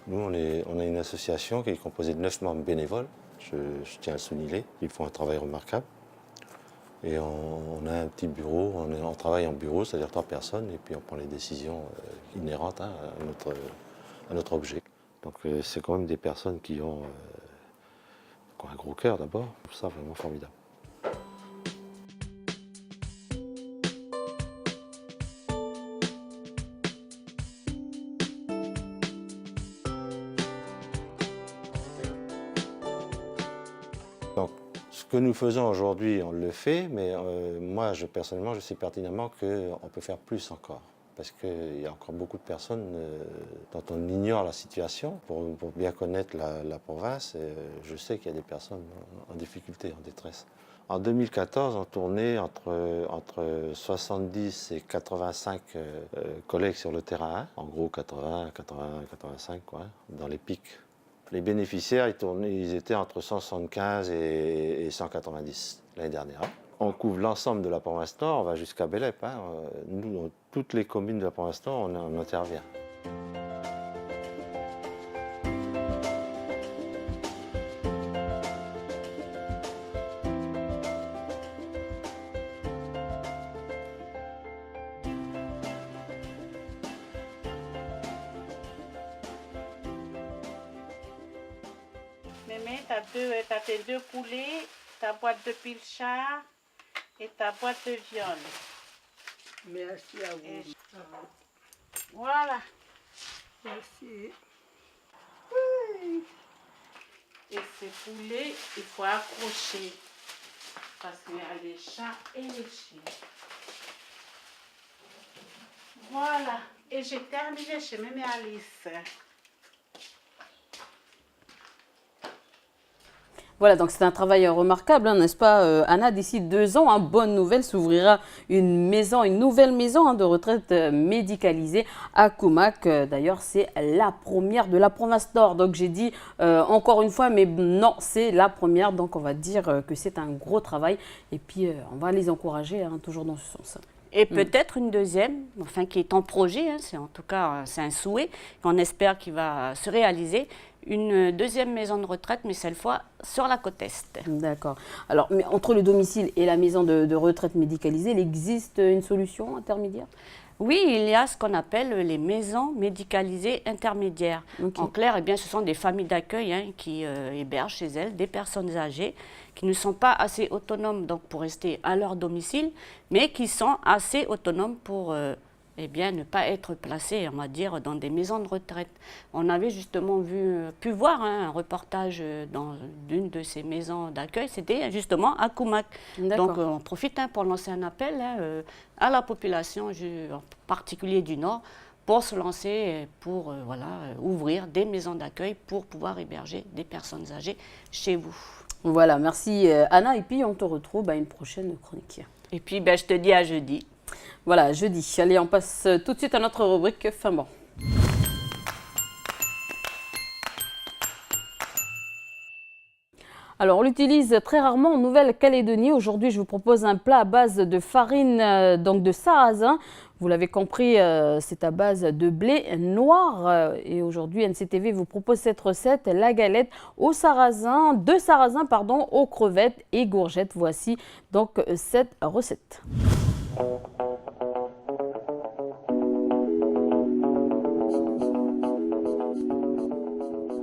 Nous, on a une association qui est composée de 9 membres bénévoles. Je tiens à le souligner. Ils font un travail remarquable. Et on a un petit bureau, on travaille en bureau, c'est-à-dire 3 personnes, et puis on prend les décisions inhérentes, hein, à notre objet. Donc c'est quand même des personnes qui ont un gros cœur d'abord. Je trouve ça vraiment formidable. Donc, ce que nous faisons aujourd'hui, on le fait, mais moi, personnellement, je sais pertinemment qu'on peut faire plus encore. parce qu'il y a encore beaucoup de personnes dont on ignore la situation. Pour bien connaître la province, je sais qu'il y a des personnes en difficulté, en détresse. En 2014, on tournait entre 70 et 85 collègues sur le terrain, en gros 80, 85, quoi, dans les pics. Les bénéficiaires, ils étaient entre 175 et 190 l'année dernière. On couvre l'ensemble de la province Nord, on va jusqu'à Bélep. Hein. Nous, dans toutes les communes de la province Nord, on intervient. Mémé, t'as tes 2 poulets, ta boîte de pilchard et ta boîte de viande. Merci à vous. Voilà. Merci. Et ces poulets, il faut accrocher. Parce qu'il y a les chats et les chiens. Voilà. Et j'ai terminé chez Mémé Alice. Voilà, donc c'est un travail remarquable, hein, n'est-ce pas, Anna? D'ici 2 ans, hein, bonne nouvelle, s'ouvrira une nouvelle maison hein, de retraite médicalisée à Koumak. D'ailleurs, c'est la première de la province Nord. Donc j'ai dit encore une fois, mais non, c'est la première. Donc on va dire que c'est un gros travail. Et puis on va les encourager hein, toujours dans ce sens. Et peut-être une deuxième, enfin qui est en projet, hein, en tout cas c'est un souhait, qu'on espère qu'il va se réaliser, une deuxième maison de retraite, mais cette fois sur la côte Est. D'accord. Alors, mais entre le domicile et la maison de retraite médicalisée, il existe une solution intermédiaire? Oui, il y a ce qu'on appelle les maisons médicalisées intermédiaires. Okay. En clair, eh bien, ce sont des familles d'accueil hein, qui hébergent chez elles des personnes âgées qui ne sont pas assez autonomes donc, pour rester à leur domicile, mais qui sont assez autonomes pour eh bien, ne pas être placées, on va dire, dans des maisons de retraite. On avait justement pu voir hein, un reportage dans une de ces maisons d'accueil, c'était justement à Koumak. Donc on profite hein, pour lancer un appel hein, à la population, en particulier du Nord, pour se lancer, pour ouvrir des maisons d'accueil pour pouvoir héberger des personnes âgées chez vous. Voilà, merci Anna, et puis on te retrouve à une prochaine chronique. Et puis je te dis à jeudi. Voilà, jeudi. Allez, on passe tout de suite à notre rubrique Fin bon. Alors, on l'utilise très rarement en Nouvelle-Calédonie. Aujourd'hui, je vous propose un plat à base de farine donc de sarrasin. Vous l'avez compris, c'est à base de blé noir. Et aujourd'hui, NCTV vous propose cette recette, la galette aux sarrasins, aux crevettes et gourgettes. Voici donc cette recette.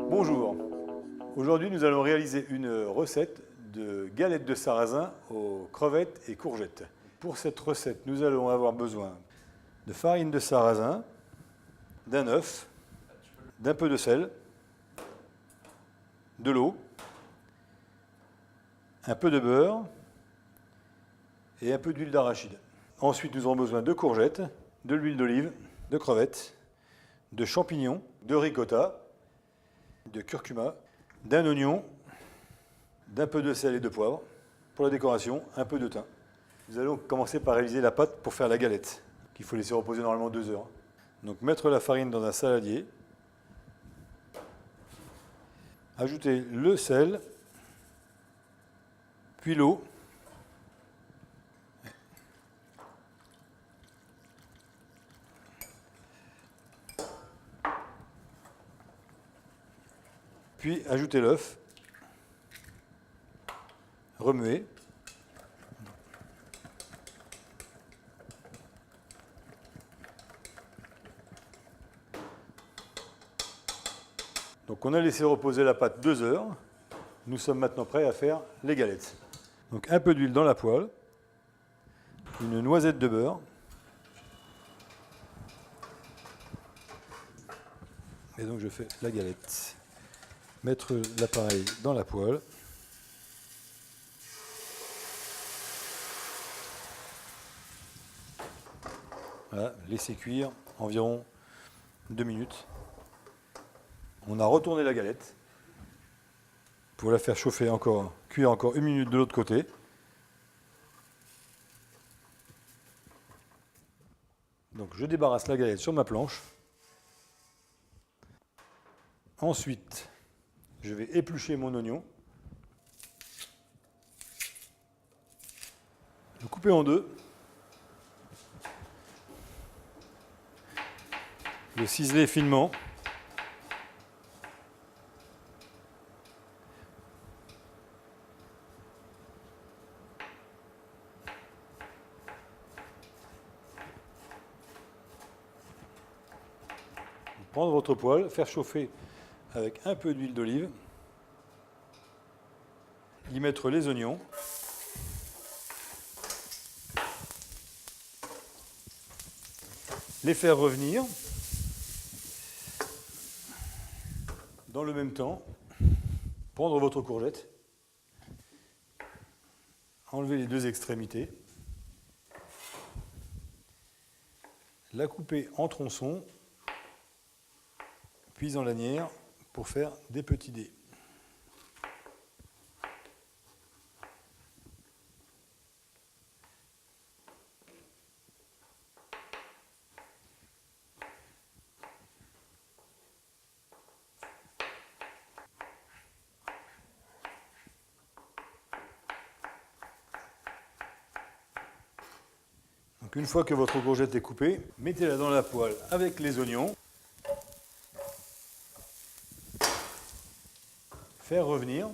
Bonjour, aujourd'hui nous allons réaliser une recette de galettes de sarrasin aux crevettes et courgettes. Pour cette recette, nous allons avoir besoin de farine de sarrasin, d'un œuf, d'un peu de sel, de l'eau, un peu de beurre et un peu d'huile d'arachide. Ensuite, nous aurons besoin de courgettes, de l'huile d'olive, de crevettes, de champignons, de ricotta, de curcuma, d'un oignon, d'un peu de sel et de poivre. Pour la décoration, un peu de thym. Nous allons commencer par réaliser la pâte pour faire la galette, qu'il faut laisser reposer normalement 2 heures. Donc mettre la farine dans un saladier, ajouter le sel, puis l'eau, puis ajouter l'œuf, remuer. Donc on a laissé reposer la pâte 2 heures. Nous sommes maintenant prêts à faire les galettes. Donc un peu d'huile dans la poêle, une noisette de beurre, et donc je fais la galette. Mettre l'appareil dans la poêle. Voilà, laissez cuire environ 2 minutes. On a retourné la galette pour la faire chauffer encore, cuire encore 1 minute de l'autre côté. Donc je débarrasse la galette sur ma planche. Ensuite, je vais éplucher mon oignon. Le couper en deux. Le ciseler finement. Prendre votre poêle, faire chauffer avec un peu d'huile d'olive, y mettre les oignons, les faire revenir. Dans le même temps, prendre votre courgette, enlever les 2 extrémités, la couper en tronçons, puis en lanières pour faire des petits dés. Donc une fois que votre courgette est coupée, mettez-la dans la poêle avec les oignons. Faire revenir.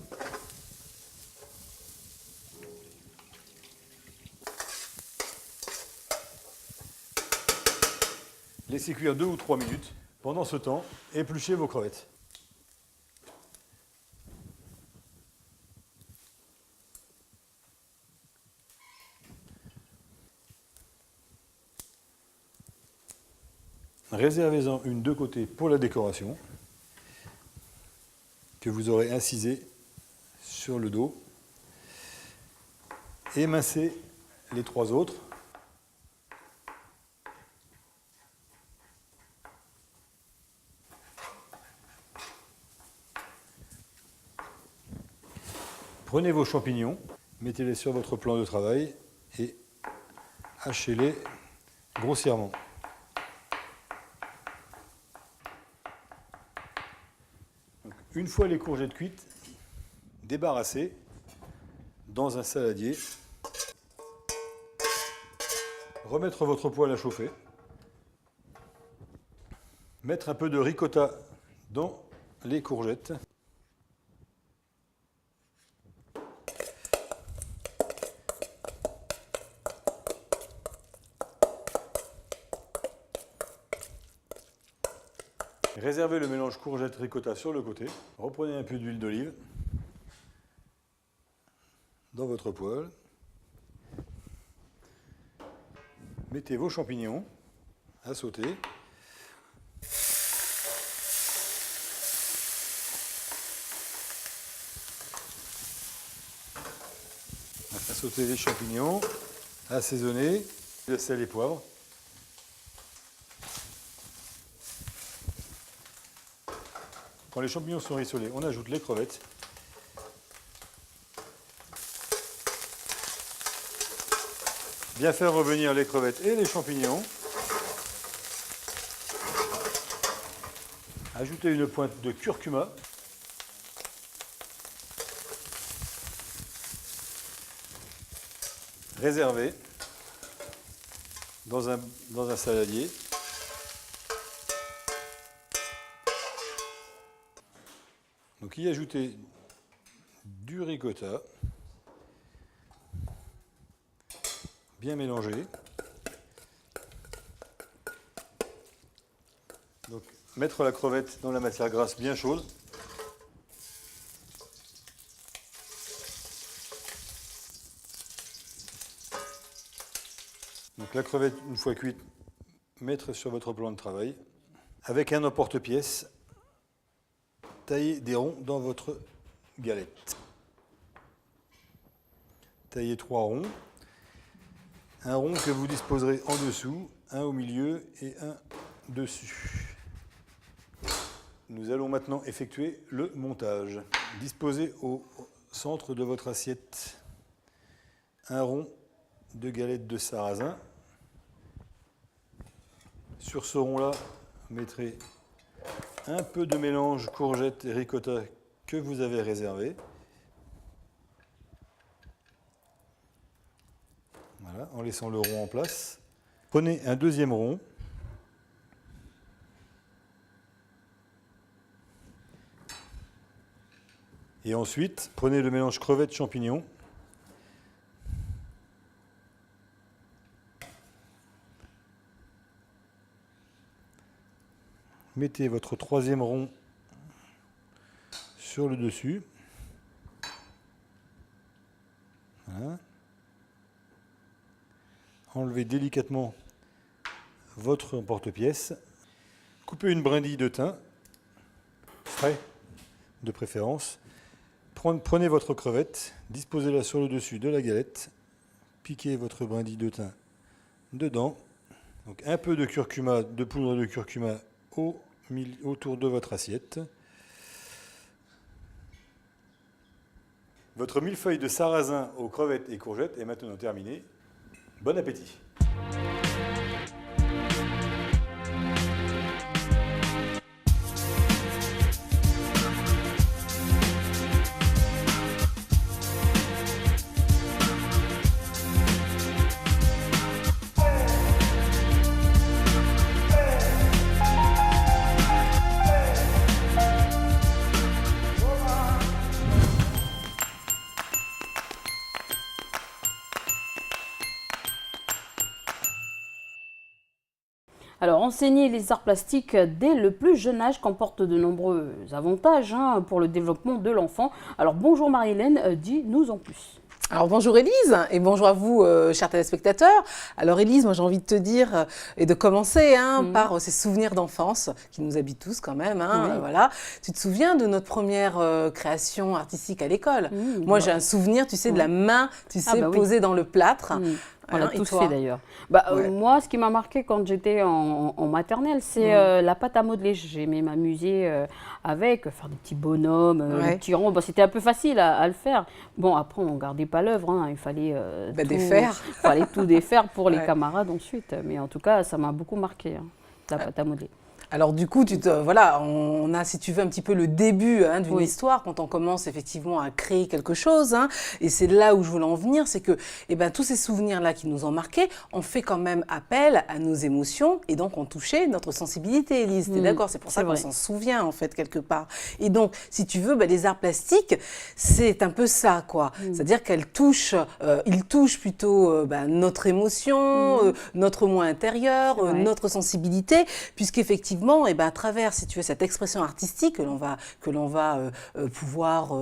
Laissez cuire 2 ou 3 minutes. Pendant ce temps, épluchez vos crevettes. Réservez-en une de côté pour la décoration, que vous aurez incisé sur le dos. Émincez les 3 autres. Prenez vos champignons, mettez-les sur votre plan de travail et hachez-les grossièrement. Donc, une fois les courgettes cuites, débarrassez dans un saladier. Remettre votre poêle à chauffer. Mettre un peu de ricotta dans les courgettes. Réservez le mélange courgette-ricotta sur le côté. Reprenez un peu d'huile d'olive dans votre poêle. Mettez vos champignons à sauter. À sauter les champignons, assaisonner, le sel et poivre. Quand les champignons sont rissolés, on ajoute les crevettes. Bien faire revenir les crevettes et les champignons. Ajoutez une pointe de curcuma. Réservez dans un saladier. Donc y ajouter du ricotta, bien mélangé. Donc mettre la crevette dans la matière grasse bien chaude. Donc la crevette, une fois cuite, mettre sur votre plan de travail. Avec un emporte-pièce, taillez des ronds dans votre galette. Taillez 3 ronds. Un rond que vous disposerez en dessous un au milieu et un dessus. Nous allons maintenant effectuer le montage. Disposez au centre de votre assiette un rond de galettes de sarrasin. Sur ce rond-là, vous mettrez un peu de mélange courgette et ricotta que vous avez réservé. Voilà, en laissant le rond en place. Prenez un deuxième rond. Et ensuite, prenez le mélange crevettes-champignons. Mettez votre troisième rond sur le dessus. Voilà. Enlevez délicatement votre porte-pièce. Coupez une brindille de thym, frais de préférence. Prenez votre crevette, disposez-la sur le dessus de la galette. Piquez votre brindille de thym dedans. Donc un peu de curcuma, de poudre de curcuma autour de votre assiette. Votre millefeuille de sarrasin aux crevettes et courgettes est maintenant terminé. Bon appétit! Alors, enseigner les arts plastiques dès le plus jeune âge comporte de nombreux avantages pour le développement de l'enfant. Alors, bonjour Marie-Hélène, dis-nous en plus. Alors bonjour Élise et bonjour à vous chers téléspectateurs. Alors Élise, moi j'ai envie de te dire et de commencer par ces souvenirs d'enfance qui nous habitent tous quand même. Voilà. Tu te souviens de notre première création artistique à l'école? Moi j'ai un souvenir, tu sais, de la main, posée dans le plâtre. On l'a tous fait d'ailleurs. Moi, ce qui m'a marqué quand j'étais en maternelle, c'est la pâte à modeler. J'aimais m'amuser avec, faire des petits bonhommes, des petits ronds. C'était un peu facile à le faire. Bon, après, on ne gardait pas l'œuvre. Il fallait tout défaire pour les camarades ensuite. Mais en tout cas, ça m'a beaucoup marqué, la pâte à modeler. Alors du coup, on a, si tu veux, un petit peu le début d'une histoire quand on commence effectivement à créer quelque chose. Et c'est là où je voulais en venir, c'est que tous ces souvenirs-là qui nous ont marqués, on fait quand même appel à nos émotions et donc on touchait notre sensibilité, Élise. T'es d'accord? C'est pour ça qu'on s'en souvient en fait quelque part. Et donc, si tu veux, les arts plastiques, c'est un peu ça, quoi. C'est-à-dire qu'ils touchent plutôt notre émotion, notre moi intérieur, notre sensibilité, puisqu'effectivement, à travers, si tu veux, cette expression artistique que l'on va pouvoir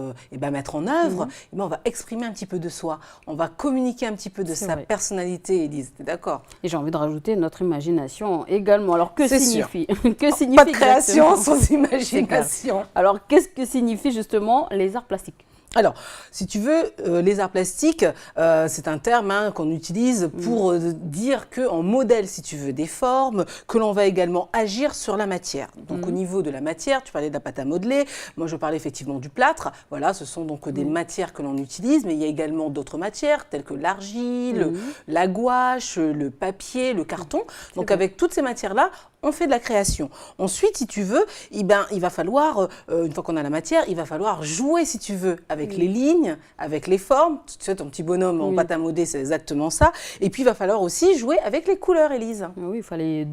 mettre en œuvre, on va exprimer un petit peu de soi, on va communiquer un petit peu de sa personnalité, Élise, t'es d'accord? Et j'ai envie de rajouter notre imagination également. Alors que signifie Pas de création sans imagination. Alors qu'est-ce que signifie justement les arts plastiques? Alors, si tu veux, les arts plastiques, c'est un terme qu'on utilise pour dire qu'on modèle, si tu veux, des formes, que l'on va également agir sur la matière. Donc, au niveau de la matière, tu parlais de la pâte à modeler, moi je parlais effectivement du plâtre. Voilà, ce sont donc des matières que l'on utilise, mais il y a également d'autres matières, telles que l'argile, la gouache, le papier, le carton. Donc, avec toutes ces matières-là, on fait de la création. Ensuite, si tu veux, il va falloir, une fois qu'on a la matière, il va falloir jouer, si tu veux, avec les lignes, avec les formes. Tu sais, ton petit bonhomme en pâte à modeler, c'est exactement ça. Et puis, il va falloir aussi jouer avec les couleurs, Élise. Oui, il fallait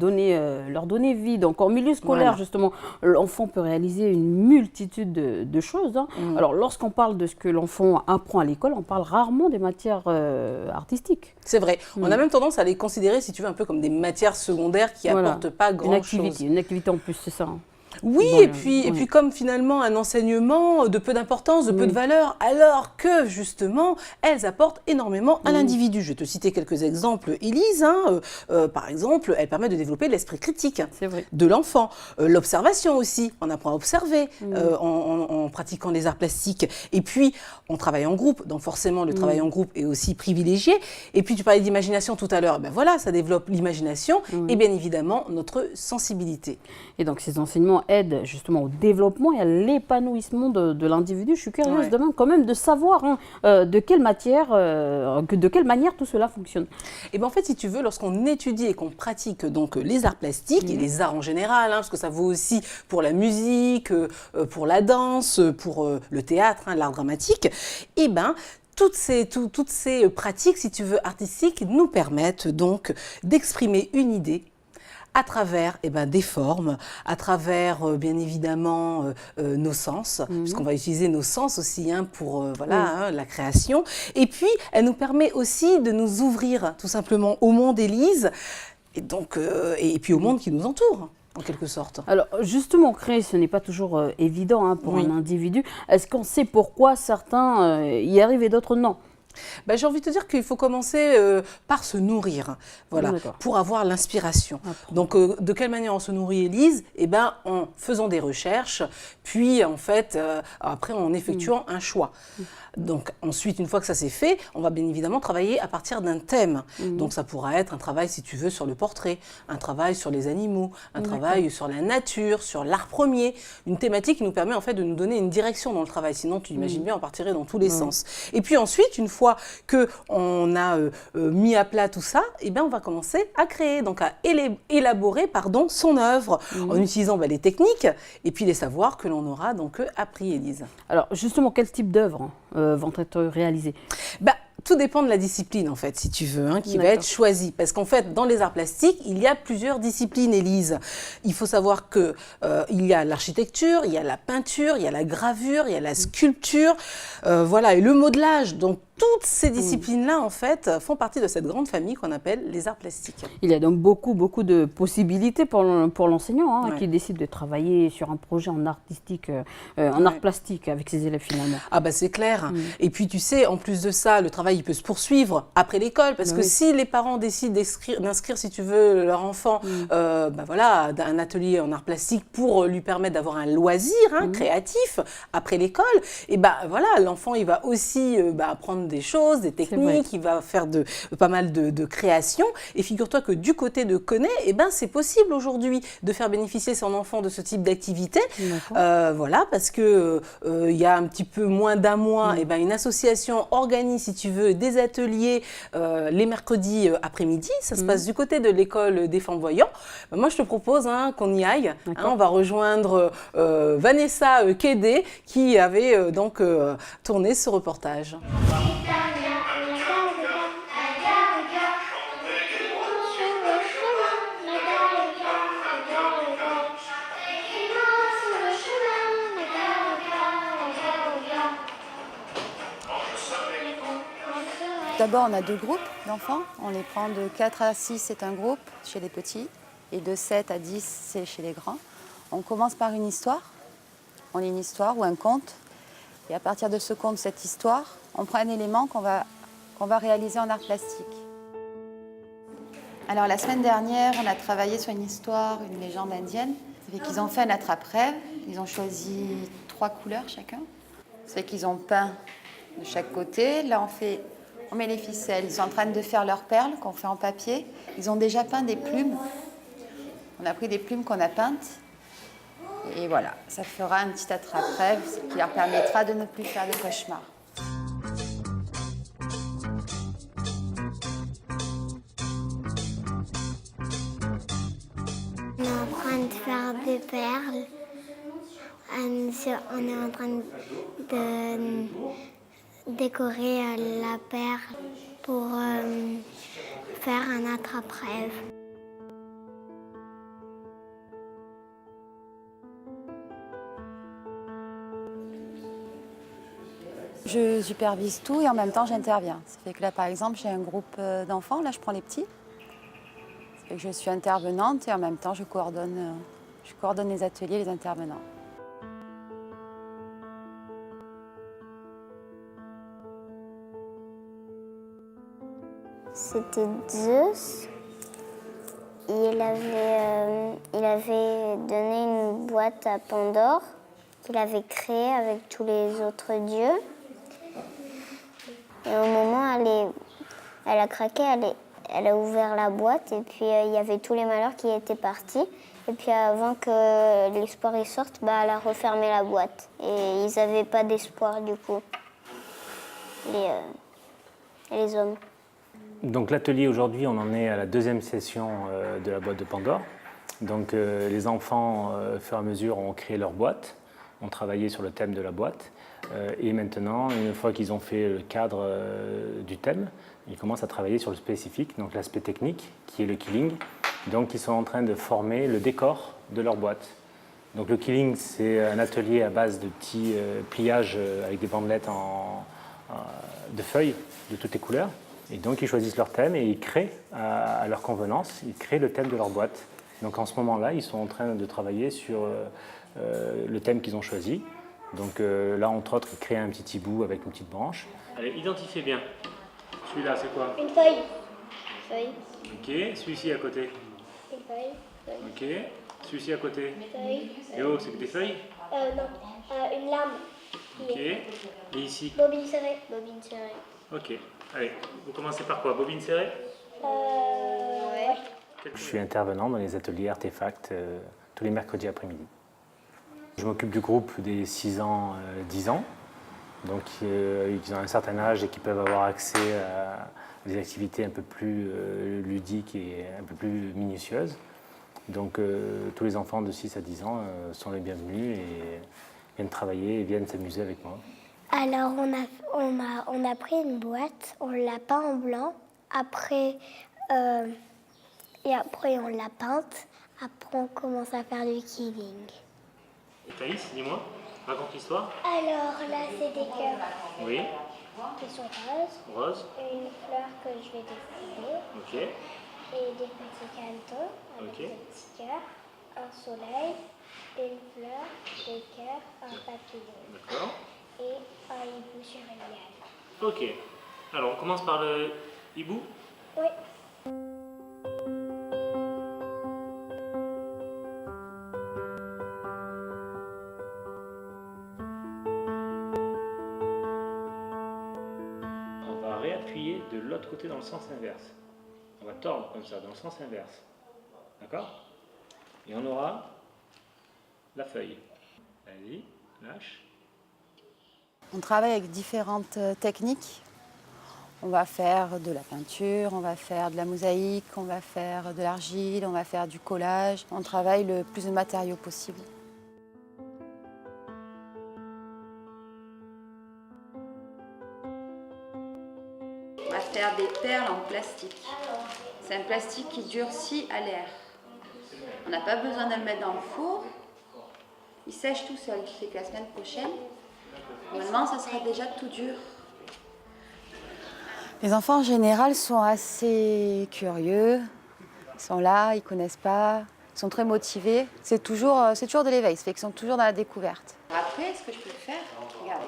leur donner vie. Donc, en milieu scolaire, justement, l'enfant peut réaliser une multitude de choses. Alors, lorsqu'on parle de ce que l'enfant apprend à l'école, on parle rarement des matières artistiques. C'est vrai. On a même tendance à les considérer, si tu veux, un peu comme des matières secondaires qui n'apportent pas grand-chose. Une activité en plus, c'est ça. Oui, Bon, et puis comme finalement un enseignement de peu d'importance, de peu de valeur, alors que justement, elles apportent énormément à l'individu. Je vais te citer quelques exemples, Élise. Par exemple, elle permet de développer l'esprit critique de l'enfant. L'observation aussi, on apprend à observer en pratiquant les arts plastiques. Et puis, on travaille en groupe, donc forcément, le travail en groupe est aussi privilégié. Et puis, tu parlais d'imagination tout à l'heure. Ben voilà, ça développe l'imagination et bien évidemment notre sensibilité. Et donc, ces enseignements aident justement au développement et à l'épanouissement de l'individu. Je suis curieuse demain quand même de savoir de quelle manière tout cela fonctionne. Et bien en fait, si tu veux, lorsqu'on étudie et qu'on pratique donc les arts plastiques et les arts en général, parce que ça vaut aussi pour la musique, pour la danse, pour le théâtre, l'art dramatique, et ben toutes ces pratiques, si tu veux, artistiques, nous permettent donc d'exprimer une idée à travers des formes, à travers bien évidemment nos sens, puisqu'on va utiliser nos sens aussi pour la création. Et puis, elle nous permet aussi de nous ouvrir tout simplement au monde, Élise, et donc et puis au monde qui nous entoure. En quelque sorte. Alors justement, créer, ce n'est pas toujours évident pour un individu. Est-ce qu'on sait pourquoi certains y arrivent et d'autres non ? J'ai envie de te dire qu'il faut commencer par se nourrir, pour avoir l'inspiration. Donc, de quelle manière on se nourrit, Élise ? En faisant des recherches, puis en fait, après en effectuant un choix. Donc ensuite, une fois que ça c'est fait, on va bien évidemment travailler à partir d'un thème. Donc ça pourra être un travail, si tu veux, sur le portrait, un travail sur les animaux, un travail sur la nature, sur l'art premier, une thématique qui nous permet en fait de nous donner une direction dans le travail. Sinon, tu imagines bien, on partirait dans tous les sens. Et puis ensuite, une fois qu'on a mis à plat tout ça, on va commencer à créer, donc à élaborer son œuvre en utilisant les techniques et puis les savoirs que l'on aura donc appris, Élise. Alors justement, quel type d'œuvre vont être réalisées ? Tout dépend de la discipline, en fait, si tu veux, qui va être choisie. Parce qu'en fait, dans les arts plastiques, il y a plusieurs disciplines, Élise. Il faut savoir qu'il y a l'architecture, il y a la peinture, il y a la gravure, il y a la sculpture, et le modelage. Donc, toutes ces disciplines-là, en fait, font partie de cette grande famille qu'on appelle les arts plastiques. Il y a donc beaucoup de possibilités pour l'enseignant qui décide de travailler sur un projet en artistique, en art plastique avec ses élèves finalement. Ah c'est clair. Et puis tu sais, en plus de ça, le travail il peut se poursuivre après l'école parce que si les parents décident d'inscrire, si tu veux, leur enfant, à un atelier en art plastique pour lui permettre d'avoir un loisir créatif après l'école, l'enfant il va aussi apprendre des choses, des techniques, il va faire pas mal de créations. Et figure-toi que du côté de Koné, c'est possible aujourd'hui de faire bénéficier son enfant de ce type d'activité. Parce que il y a un petit peu moins d'un mois, une association organise, si tu veux, des ateliers les mercredis après-midi. Ça se passe du côté de l'école des Flamboyants. Moi, je te propose qu'on y aille. On va rejoindre Vanessa Kédé qui avait donc tourné ce reportage. D'abord, on a 2 groupes d'enfants. On les prend de 4 à 6, c'est un groupe chez les petits. Et de 7 à 10, c'est chez les grands. On commence par une histoire. On lit une histoire ou un conte. Et à partir de ce conte, cette histoire, on prend un élément qu'on va réaliser en art plastique. Alors, la semaine dernière, on a travaillé sur une histoire, une légende indienne. Ça fait qu'ils ont fait un attrape-rêve. Ils ont choisi 3 couleurs chacun. Ça fait qu'ils ont peint de chaque côté. Là, on met les ficelles. Ils sont en train de faire leurs perles qu'on fait en papier. Ils ont déjà peint des plumes. On a pris des plumes qu'on a peintes. Et voilà, ça fera un petit attrape-rêve qui leur permettra de ne plus faire de cauchemars. On est en train de faire des perles. On est en train de décorer la perle pour faire un attrape-rêve. Je supervise tout et en même temps j'interviens. Ça fait que là par exemple j'ai un groupe d'enfants, là je prends les petits. Ça fait que je suis intervenante et en même temps je coordonne Je coordonne les ateliers, les intervenants. C'était Zeus. Il avait donné une boîte à Pandore qu'il avait créée avec tous les autres dieux. Et au moment, elle a craqué, elle a ouvert la boîte et puis il y avait tous les malheurs qui étaient partis. Et puis avant que l'espoir y sorte, elle a refermé la boîte. Et ils n'avaient pas d'espoir du coup, les hommes. Donc l'atelier aujourd'hui, on en est à la deuxième session de la boîte de Pandore. Donc les enfants, au fur et à mesure, ont créé leur boîte, ont travaillé sur le thème de la boîte. Et maintenant, une fois qu'ils ont fait le cadre du thème, ils commencent à travailler sur le spécifique, donc l'aspect technique, qui est le quilling. Donc ils sont en train de former le décor de leur boîte. Donc le quilling, c'est un atelier à base de petits pliages avec des bandelettes de feuilles de toutes les couleurs. Et donc ils choisissent leur thème et ils créent à leur convenance, ils créent le thème de leur boîte. Donc en ce moment-là, ils sont en train de travailler sur le thème qu'ils ont choisi. Donc là, entre autres, ils créent un petit hibou avec une petite branche. Allez, identifiez bien. Celui-là, c'est quoi? Une feuille. Feuille. Ok, celui-ci à côté. Une feuille. Ok, celui-ci à côté. Feuille. Et oh, c'est que des feuilles? Non, une lame. Ok, et ici? Bobine serrée. Bobine serrée. Ok, allez, vous commencez par quoi? Bobine serrée? Ouais. Je suis intervenant dans les ateliers artefacts tous les mercredis après-midi. Je m'occupe du groupe des 6 ans, 10 ans, donc ils ont un certain âge et qui peuvent avoir accès à des activités un peu plus ludiques et un peu plus minutieuses. Donc tous les enfants de 6 à 10 ans sont les bienvenus et viennent travailler et viennent s'amuser avec moi. Alors on a pris une boîte, on l'a peint en blanc, après on l'a peinte, après on commence à faire du quilling. Thaïs, dis-moi, raconte l'histoire. Alors là c'est des cœurs Oui. qui sont roses, Rose. une fleur que je vais dessiner Ok. et des petits cantons avec Ok. des petits cœurs, un soleil, une fleur, des cœurs, un papillon. D'accord. Et un hibou sur une liane. Ok. Alors on commence par le hibou. Oui. On va réappuyer de l'autre côté dans le sens inverse. On va tordre comme ça, dans le sens inverse. D'accord? Et on aura la feuille. Vas-y, lâche. On travaille avec différentes techniques. On va faire de la peinture, on va faire de la mosaïque, on va faire de l'argile, on va faire du collage. On travaille le plus de matériaux possible. On va faire des perles en plastique. C'est un plastique qui durcit à l'air. On n'a pas besoin de le mettre dans le four. Il sèche tout seul. C'est que la semaine prochaine, normalement, ça sera déjà tout dur. Les enfants en général sont assez curieux. Ils sont là, ils ne connaissent pas, ils sont très motivés. C'est toujours de l'éveil, ça fait qu'ils sont toujours dans la découverte. Après, ce que je peux faire, regardez.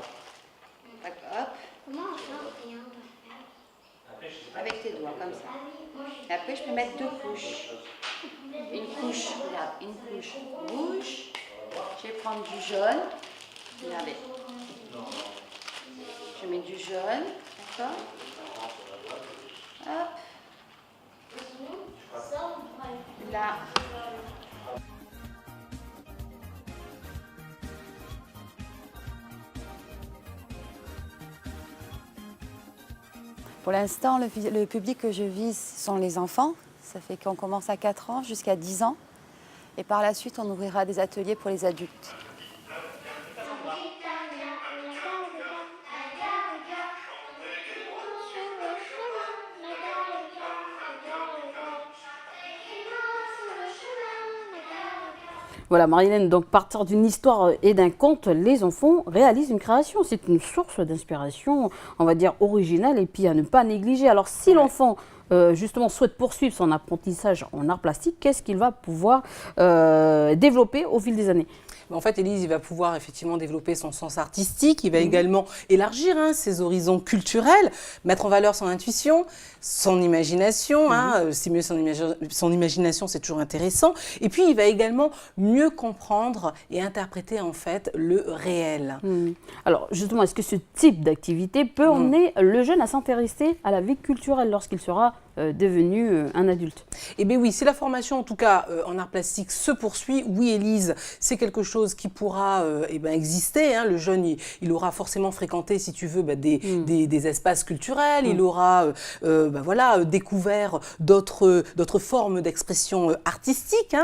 Hop. Comment on fait rien? Avec tes doigts, comme ça. Et après, je peux mettre 2 couches. Une couche, regarde, une couche rouge. Je vais prendre du jaune. Regardez. Je mets du jaune, d'accord? Hop. Là. Pour l'instant, le public que je vise sont les enfants. Ça fait qu'on commence à 4 ans jusqu'à 10 ans. Et par la suite, on ouvrira des ateliers pour les adultes. Voilà, Marie-Hélène, donc partir d'une histoire et d'un conte, les enfants réalisent une création. C'est une source d'inspiration, on va dire, originale et puis à ne pas négliger. Alors, si l'enfant justement souhaite poursuivre son apprentissage en art plastique, qu'est-ce qu'il va pouvoir développer au fil des années? En fait, Élise, il va pouvoir effectivement développer son sens artistique, il va également élargir ses horizons culturels, mettre en valeur son intuition, son imagination, stimuler son imagination, c'est toujours intéressant. Et puis, il va également mieux comprendre et interpréter en fait le réel. Alors, justement, est-ce que ce type d'activité peut emmener le jeune à s'intéresser à la vie culturelle lorsqu'il sera devenu un adulte? Eh bien oui, si la formation en tout cas en art plastique se poursuit, oui Élise, c'est quelque chose qui pourra exister. Le jeune, il aura forcément fréquenté, si tu veux, des espaces culturels, il aura découvert d'autres formes d'expression artistique,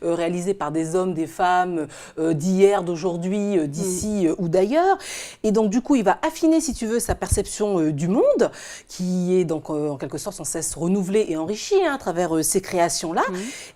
réalisées par des hommes, des femmes d'hier, d'aujourd'hui, d'ici ou d'ailleurs. Et donc du coup, il va affiner, si tu veux, sa perception du monde, qui est donc en quelque sorte censée se renouveler et enrichir à travers ces créations-là.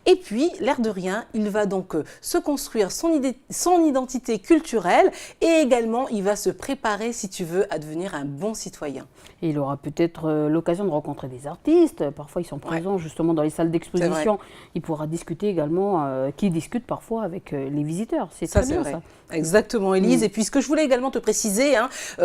Et puis, l'air de rien, il va donc se construire son identité culturelle et également, il va se préparer, si tu veux, à devenir un bon citoyen. Et il aura peut-être l'occasion de rencontrer des artistes. Parfois, ils sont présents justement dans les salles d'exposition. Il pourra discuter également, qui discutent parfois avec les visiteurs. C'est très bien, ça. Exactement, Élise. Et puis, ce que je voulais également te préciser,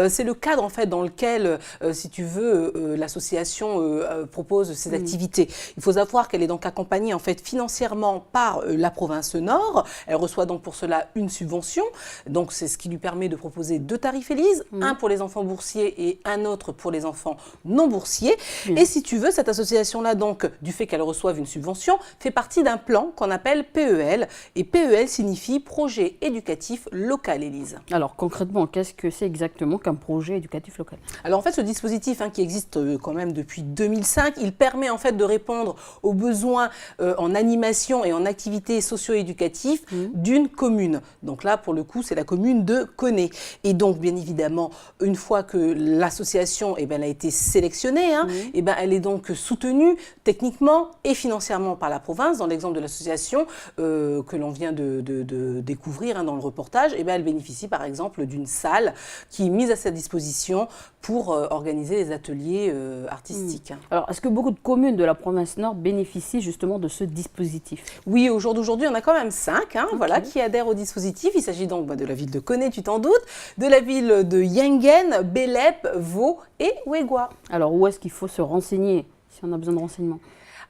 c'est le cadre en fait dans lequel, si tu veux, l'association propose ses activités. Il faut savoir qu'elle est donc accompagnée en fait financièrement par la province Nord. Elle reçoit donc pour cela une subvention. Donc, c'est ce qui lui permet de proposer 2 tarifs, Élise, un pour les enfants boursiers et un autre pour les enfants non boursiers. Et si tu veux, cette association-là, donc, du fait qu'elle reçoive une subvention, fait partie d'un plan qu'on appelle PEL. Et PEL signifie Projet éducatif local, Élise. Alors concrètement, qu'est-ce que c'est exactement qu'un projet éducatif local? Alors en fait, ce dispositif qui existe quand même depuis 2005, il permet en fait de répondre aux besoins en animation et en activités socio-éducatives d'une commune. Donc là, pour le coup, c'est la commune de Koné. Et donc, bien évidemment, une fois que l'association elle a été sélectionnée, elle est donc soutenue techniquement et financièrement par la province. Dans l'exemple de l'association que l'on vient de découvrir dans le reportage, elle bénéficie par exemple d'une salle qui est mise à sa disposition pour organiser les ateliers artistiques. Alors, est-ce que beaucoup de communes de la province Nord bénéficient justement de ce dispositif? Oui, au jour d'aujourd'hui, on a quand même 5 qui adhèrent au dispositif. Il s'agit donc de la ville de Koné, tu t'en doutes, de la ville de Yengen, Bélep, Vaud et Ouégoua. Alors, où est-ce qu'il faut se renseigner si on a besoin de renseignements?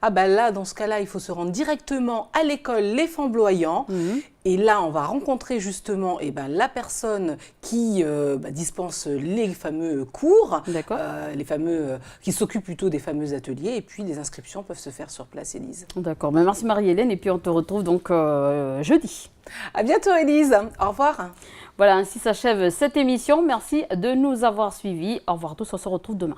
Là, dans ce cas-là, il faut se rendre directement à l'école Les Flamboyants. Et là, on va rencontrer justement la personne qui dispense les fameux cours, qui s'occupe plutôt des fameux ateliers. Et puis, les inscriptions peuvent se faire sur place, Élise. D'accord. Merci Marie-Hélène. Et puis, on te retrouve donc jeudi. À bientôt, Élise. Au revoir. Voilà, ainsi s'achève cette émission. Merci de nous avoir suivis. Au revoir à tous. On se retrouve demain.